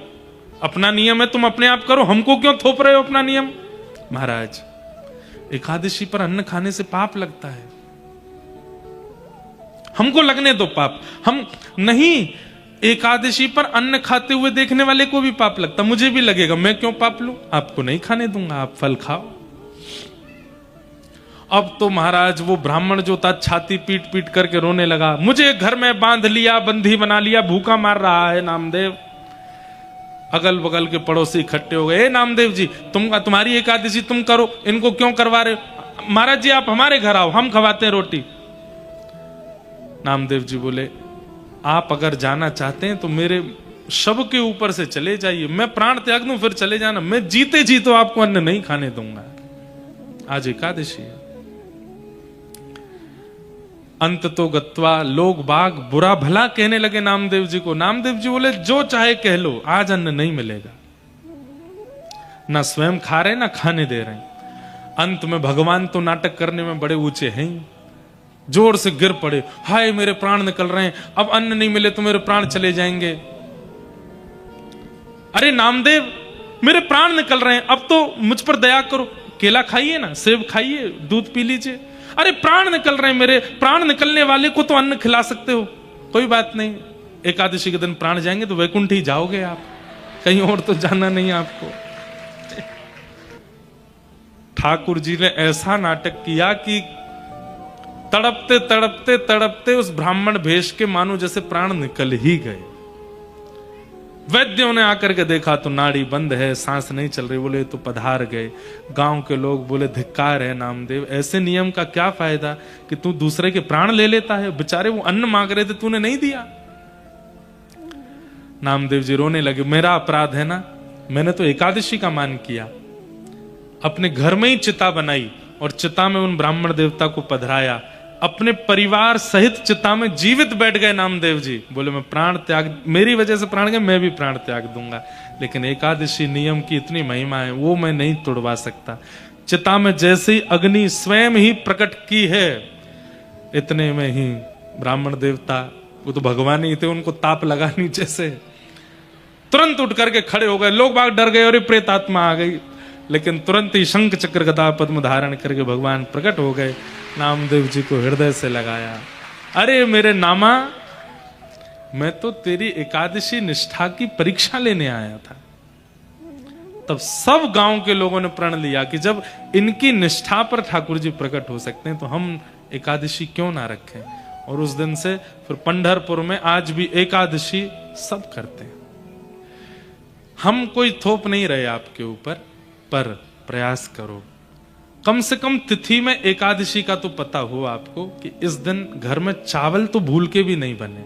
अपना नियम है तुम अपने आप करो, हमको क्यों थोप रहे हो अपना नियम? महाराज एकादशी पर अन्न खाने से पाप लगता है, हमको लगने दो पाप। हम नहीं, एकादशी पर अन्न खाते हुए देखने वाले को भी पाप लगता, मुझे भी लगेगा, मैं क्यों पाप लूं? आपको नहीं खाने दूंगा, आप फल खाओ। अब तो महाराज वो ब्राह्मण जो था छाती पीट पीट करके रोने लगा, मुझे घर में बांध लिया, बंदी बना लिया, भूखा मार रहा है नामदेव। अगल बगल के पड़ोसी इकट्ठे हो गए, नामदेव जी तुम्हारी एकादशी तुम करो, इनको क्यों करवा रहे हो? महाराज जी आप हमारे घर आओ, हम खवाते हैं रोटी। नामदेव जी बोले आप अगर जाना चाहते हैं तो मेरे शव के ऊपर से चले जाइए, मैं प्राण त्याग दूं फिर चले जाना, मैं जीते जी तो आपको अन्न नहीं खाने दूंगा, आज एकादशी है। अंत तो गत्वा लोग बाग बुरा भला कहने लगे नामदेव जी को। नामदेव जी बोले जो चाहे कह लो, आज अन्न नहीं मिलेगा। ना स्वयं खा रहे ना खाने दे रहे। अंत में भगवान तो नाटक करने में बड़े ऊंचे हैं, जोर से गिर पड़े, हाय मेरे प्राण निकल रहे हैं, अब अन्न नहीं मिले तो मेरे प्राण चले जाएंगे। अरे नामदेव मेरे प्राण निकल रहे हैं, अब तो मुझ पर दया करो, केला खाइए ना, सेब खाइए, दूध पी लीजिए। अरे प्राण निकल रहे हैं मेरे, प्राण निकलने वाले को तो अन्न खिला सकते हो, कोई बात नहीं, एकादशी के दिन प्राण जाएंगे तो वैकुंठ ही जाओगे आप, कहीं और तो जाना नहीं आपको। ठाकुर जी ने ऐसा नाटक किया कि तड़पते तड़पते तड़पते उस ब्राह्मण भेष के मानो जैसे प्राण निकल ही गए। वैद्यों ने आकर के देखा तो नाड़ी बंद है, सांस नहीं चल रही, बोले तो पधार गए। गांव के लोग बोले धिक्कार है नामदेव, ऐसे नियम का क्या फायदा कि तू दूसरे के प्राण ले लेता है, बेचारे वो अन्न मांग रहे थे तूने नहीं दिया। नामदेव जी रोने लगे, मेरा अपराध है ना, मैंने तो एकादशी का मान किया, अपने घर में ही चिता बनाई और चिता में उन ब्राह्मण देवता को पधराया, अपने परिवार सहित चिता में जीवित बैठ गए नामदेव जी। बोले मैं प्राण त्याग, मेरी वजह से प्राण गए, मैं भी प्राण त्याग दूंगा, लेकिन एकादशी नियम की इतनी महिमा है वो मैं नहीं तोड़वा सकता। चिता में जैसे ही अग्नि स्वयं ही प्रकट की है, इतने में ही ब्राह्मण देवता, वो तो भगवान ही थे, उनको ताप लगा नीचे से, तुरंत उठ करके खड़े हो गए। लोग बाग डर गए और प्रेत आत्मा आ गई, लेकिन तुरंत ही शंख चक्र गदा पद्म धारण करके भगवान प्रकट हो गए, नामदेव जी को हृदय से लगाया। अरे मेरे नामा, मैं तो तेरी एकादशी निष्ठा की परीक्षा लेने आया था। तब सब गांव के लोगों ने प्रण लिया कि जब इनकी निष्ठा पर ठाकुर जी प्रकट हो सकते हैं तो हम एकादशी क्यों ना रखें। और उस दिन से फिर पंढरपुर में आज भी एकादशी सब करते हैं। हम कोई थोप नहीं रहे आपके ऊपर, पर प्रयास करो, कम से कम तिथि में एकादशी का तो पता हो आपको कि इस दिन घर में चावल तो भूल के भी नहीं बने,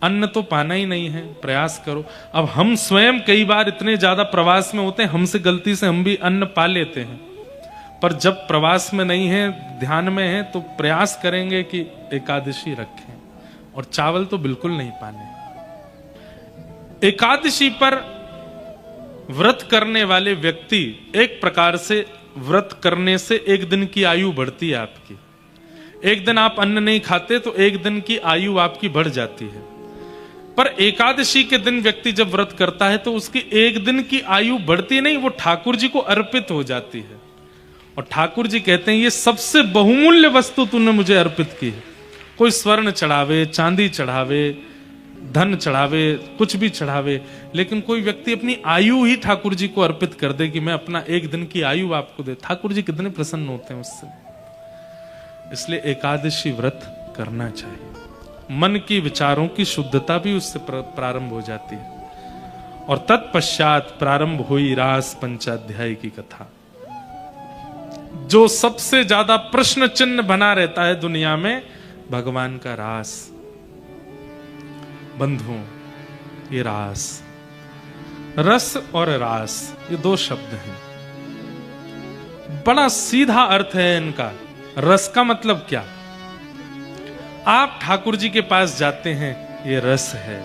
अन्न तो पाना ही नहीं है, प्रयास करो। अब हम स्वयं कई बार इतने ज्यादा प्रवास में होते हैं, हमसे गलती से हम भी अन्न पा लेते हैं, पर जब प्रवास में नहीं है, ध्यान में है, तो प्रयास करेंगे कि एकादशी रखें, और चावल तो बिल्कुल नहीं पाने। एकादशी पर व्रत करने वाले व्यक्ति, एक प्रकार से व्रत करने से एक दिन की आयु बढ़ती है आपकी। एक दिन आप अन्न नहीं खाते तो एक दिन की आयु आपकी बढ़ जाती है। पर एकादशी के दिन व्यक्ति जब व्रत करता है तो उसकी एक दिन की आयु बढ़ती नहीं, वो ठाकुर जी को अर्पित हो जाती है। और ठाकुर जी कहते हैं ये सबसे बहुमूल्य वस्तु तूने मुझे अर्पित की है। कोई स्वर्ण चढ़ावे, चांदी चढ़ावे, धन चढ़ावे, कुछ भी चढ़ावे, लेकिन कोई व्यक्ति अपनी आयु ही ठाकुर जी को अर्पित कर दे कि मैं अपना एक दिन की आयु आपको दे, ठाकुर जी कितने प्रसन्न होते हैं उससे। इसलिए एकादशी व्रत करना चाहिए। मन की विचारों की शुद्धता भी उससे प्रारंभ हो जाती है। और तत्पश्चात प्रारंभ हुई रास पंचाध्याय की कथा। जो सबसे ज्यादा प्रश्न चिन्ह बना रहता है दुनिया में, भगवान का रास। बंधुओं, ये रास, रस और रास, ये दो शब्द हैं, बड़ा सीधा अर्थ है इनका। रस का मतलब क्या? आप ठाकुर जी के पास जाते हैं, ये रस है।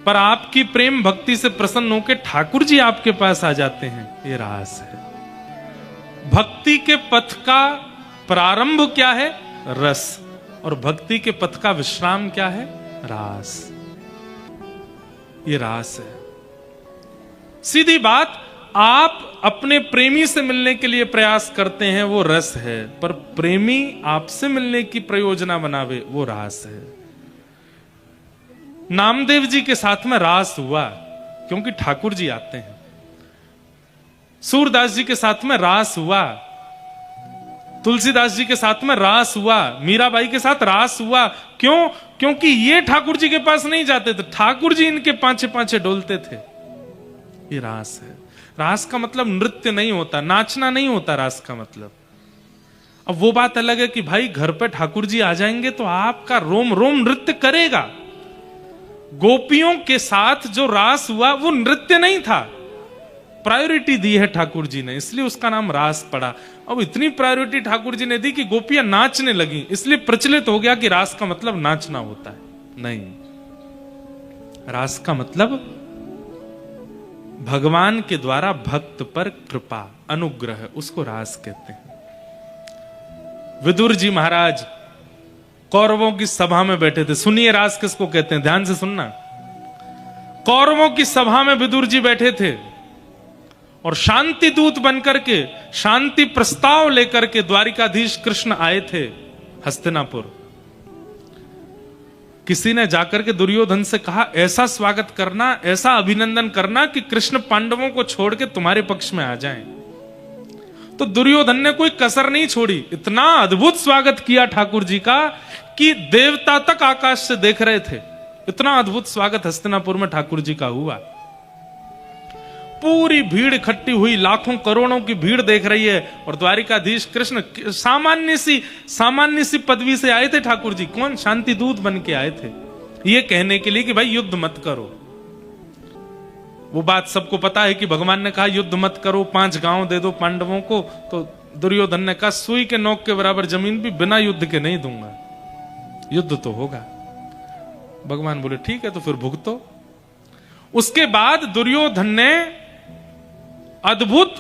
पर आपकी प्रेम भक्ति से प्रसन्न होकर ठाकुर जी आपके पास आ जाते हैं, ये रास है। भक्ति के पथ का प्रारंभ क्या है? रस। और भक्ति के पथ का विश्राम क्या है? रास। ये रास है। सीधी बात, आप अपने प्रेमी से मिलने के लिए प्रयास करते हैं, वो रस है। पर प्रेमी आपसे मिलने की प्रयोजना बनावे, वो रास है। नामदेव जी के साथ में रास हुआ क्योंकि ठाकुर जी आते हैं। सूरदास जी के साथ में रास हुआ, तुलसीदास जी के साथ में रास हुआ, मीराबाई के साथ रास हुआ। क्यों? क्योंकि ये ठाकुर जी के पास नहीं जाते थे, ठाकुर जी इनके पांचे पांचे डोलते थे। ये रास है। रास का मतलब नृत्य नहीं होता, नाचना नहीं होता रास का मतलब। अब वो बात अलग है कि भाई घर पे ठाकुर जी आ जाएंगे तो आपका रोम रोम नृत्य करेगा। गोपियों के साथ जो रास हुआ वो नृत्य नहीं था, प्रायोरिटी दी है ठाकुर जी ने, इसलिए उसका नाम रास पड़ा। अब इतनी प्रायोरिटी ठाकुर जी ने दी कि गोपियां नाचने लगी, इसलिए प्रचलित हो गया कि रास का मतलब नाचना होता है। नहीं, रास का मतलब भगवान के द्वारा भक्त पर कृपा, अनुग्रह, उसको रास कहते हैं। विदुर जी महाराज कौरवों की सभा में बैठे थे। सुनिए रास किसको कहते हैं, ध्यान से सुनना। कौरवों की सभा में विदुर जी बैठे थे और शांति दूत बनकर के, शांति प्रस्ताव लेकर के द्वारिकाधीश कृष्ण आए थे हस्तिनापुर। किसी ने जाकर के दुर्योधन से कहा, ऐसा स्वागत करना, ऐसा अभिनंदन करना कि कृष्ण पांडवों को छोड़ के तुम्हारे पक्ष में आ जाएं। तो दुर्योधन ने कोई कसर नहीं छोड़ी, इतना अद्भुत स्वागत किया ठाकुर जी का कि देवता तक आकाश से देख रहे थे। इतना अद्भुत स्वागत हस्तिनापुर में ठाकुर जी का हुआ। पूरी भीड़ इकट्ठी हुई, लाखों करोड़ों की भीड़ देख रही है। और द्वारिकाधीश कृष्ण सामान्य सी पदवी से आए थे ठाकुर जी। कौन? शांति दूत बन के आए थे, ये कहने के लिए कि भाई युद्ध मत करो। वो बात सबको पता है कि भगवान ने कहा युद्ध मत करो, 5 गांव दे दो पांडवों को। तो दुर्योधन ने कहा सुई के नोक के बराबर जमीन भी बिना युद्ध के नहीं दूंगा, युद्ध तो होगा। भगवान बोले ठीक है, तो फिर भुगतो। उसके बाद दुर्योधन ने अद्भुत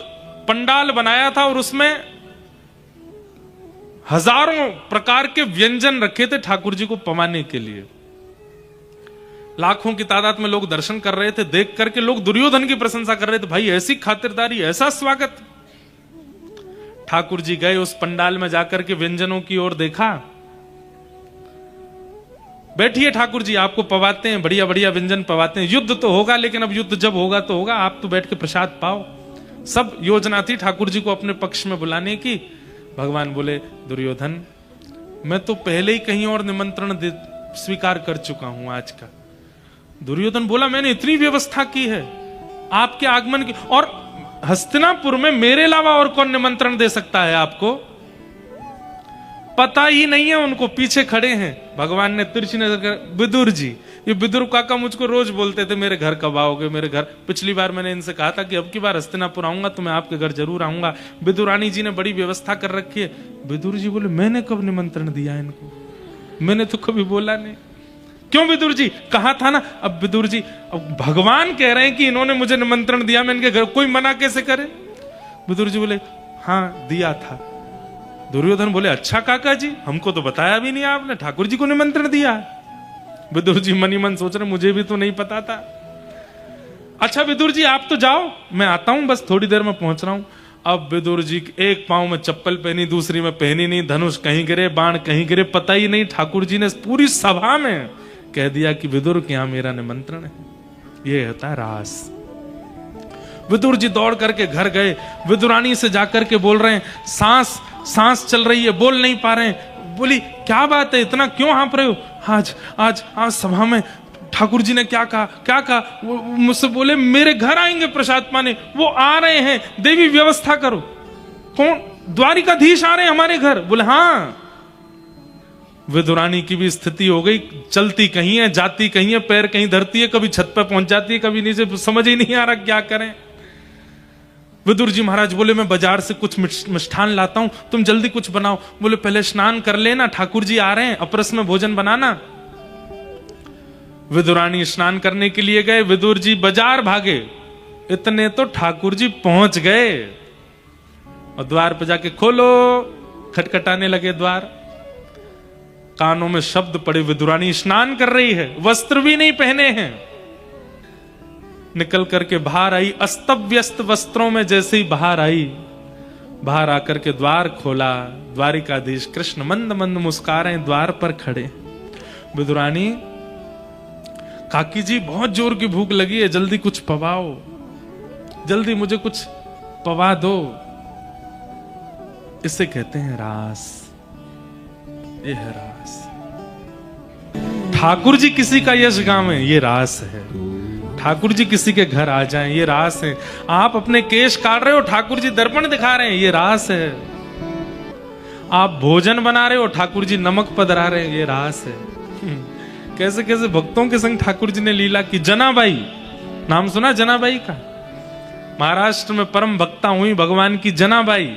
पंडाल बनाया था और उसमें हजारों प्रकार के व्यंजन रखे थे ठाकुर जी को पवाने के लिए। लाखों की तादाद में लोग दर्शन कर रहे थे। देख करके लोग दुर्योधन की प्रशंसा कर रहे थे, भाई ऐसी खातिरदारी, ऐसा स्वागत। ठाकुर जी गए उस पंडाल में जाकर के व्यंजनों की ओर देखा। बैठिए ठाकुर जी, आपको पवाते हैं, बढ़िया बढ़िया व्यंजन पवाते हैं। युद्ध तो होगा, लेकिन अब युद्ध जब होगा तो होगा, आप तो बैठ के प्रसाद पाओ। सब योजना थी ठाकुर जी को अपने पक्ष में बुलाने की। भगवान बोले दुर्योधन, मैं तो पहले ही कहीं और निमंत्रण स्वीकार कर चुका हूं आज का। दुर्योधन बोला मैंने इतनी व्यवस्था की है आपके आगमन की, और हस्तिनापुर में मेरे अलावा और कौन निमंत्रण दे सकता है आपको? पता ही नहीं है उनको, पीछे खड़े हैं। भगवान ने तिरछी नजर कर, विदुर जी, ये विदुर काका मुझको रोज बोलते थे मेरे घर कब आओगे, मेरे घर। पिछली बार मैंने इनसे कहा था कि अब की बार हस्तिनापुर आऊंगा तो मैं आपके घर जरूर आऊंगा। विदुरानी जी ने बड़ी व्यवस्था कर रखी है। विदुर जी बोले मैंने कब निमंत्रण दिया इनको, मैंने तो कभी बोला नहीं। क्यों विदुर जी? कहा था ना। अब विदुर जी, अब भगवान कह रहे हैं कि इन्होंने मुझे निमंत्रण दिया, मैं इनके घर, कोई मना कैसे करे? विदुर जी बोले हाँ दिया था। दुर्योधन बोले अच्छा काका जी, हमको तो बताया भी नहीं आपने, ठाकुर जी को निमंत्रण दिया। विदुर जी मनी मन सोच रहे मुझे भी तो नहीं पता था। अच्छा विदुर जी आप तो जाओ, मैं आता हूं, बस थोड़ी देर में पहुंच रहा हूं। अब विदुर जी एक पांव में चप्पल पहनी, दूसरी में पहनी नहीं, धनुष कहीं गिरे, बाण कहीं गिरे, पता ही नहीं। ठाकुर जी ने पूरी सभा में कह दिया कि विदुर के यहां मेरा निमंत्रण है। ये होता है रास। विदुर जी दौड़ करके घर गए, विदुरानी से जाकर के बोल रहे हैं सांस चल रही है, बोल नहीं पा रहे हैं। बोली क्या बात है, इतना क्यों हाँप रहे हो? आज सभा में ठाकुर जी ने क्या कहा? वो मुझसे बोले मेरे घर आएंगे प्रसाद पाने, वो आ रहे हैं, देवी व्यवस्था करो। कौन? द्वारिकाधीश आ रहे हैं हमारे घर। बोले हाँ। विदुरानी की भी स्थिति हो गई, चलती कहीं है, जाती कहीं है, पैर कहीं धरती है, कभी छत पर पहुंच जाती है, कभी नीचे, समझ ही नहीं आ रहा क्या करें। विदुर जी महाराज बोले मैं बाजार से कुछ मिष्ठान लाता हूं, तुम जल्दी कुछ बनाओ। बोले पहले स्नान कर लेना, ठाकुर जी आ रहे हैं, अपरस में भोजन बनाना। विदुरानी स्नान करने के लिए गए, विदुर जी बाजार भागे। इतने तो ठाकुर जी पहुंच गए और द्वार पे जाके खोलो, खटखटाने लगे द्वार। कानों में शब्द पड़े, विदुरानी स्नान कर रही है, वस्त्र भी नहीं पहने हैं। निकल करके बाहर आई, अस्तव्यस्त वस्त्रों में जैसे ही बाहर आई, बाहर आकर के द्वार खोला। द्वारिकाधीश कृष्ण मंद मंद मुस्कुरा रहे हैं, द्वार पर खड़े। विदुरानी, काकी जी बहुत जोर की भूख लगी है, जल्दी कुछ पवाओ, जल्दी मुझे कुछ पवा दो। इसे कहते हैं रास। ये है रास। ठाकुर जी किसी का यश गावें, ये रास है। ठाकुर जी किसी के घर आ जाएं, ये रास है। आप अपने केश काट रहे हो, ठाकुर जी दर्पण दिखा रहे हैं, ये रास है। आप भोजन बना रहे हो, ठाकुर जी नमक पधरा रहे हैं, ये रास है। कैसे कैसे भक्तों के संग ठाकुर जी ने लीला की। जनाबाई, नाम सुना जनाबाई का? महाराष्ट्र में परम भक्ता हुई भगवान की जनाबाई।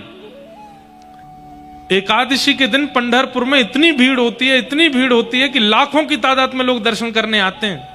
एकादशी के दिन पंढरपुर में इतनी भीड़ होती है, इतनी भीड़ होती है कि लाखों की तादाद में लोग दर्शन करने आते हैं।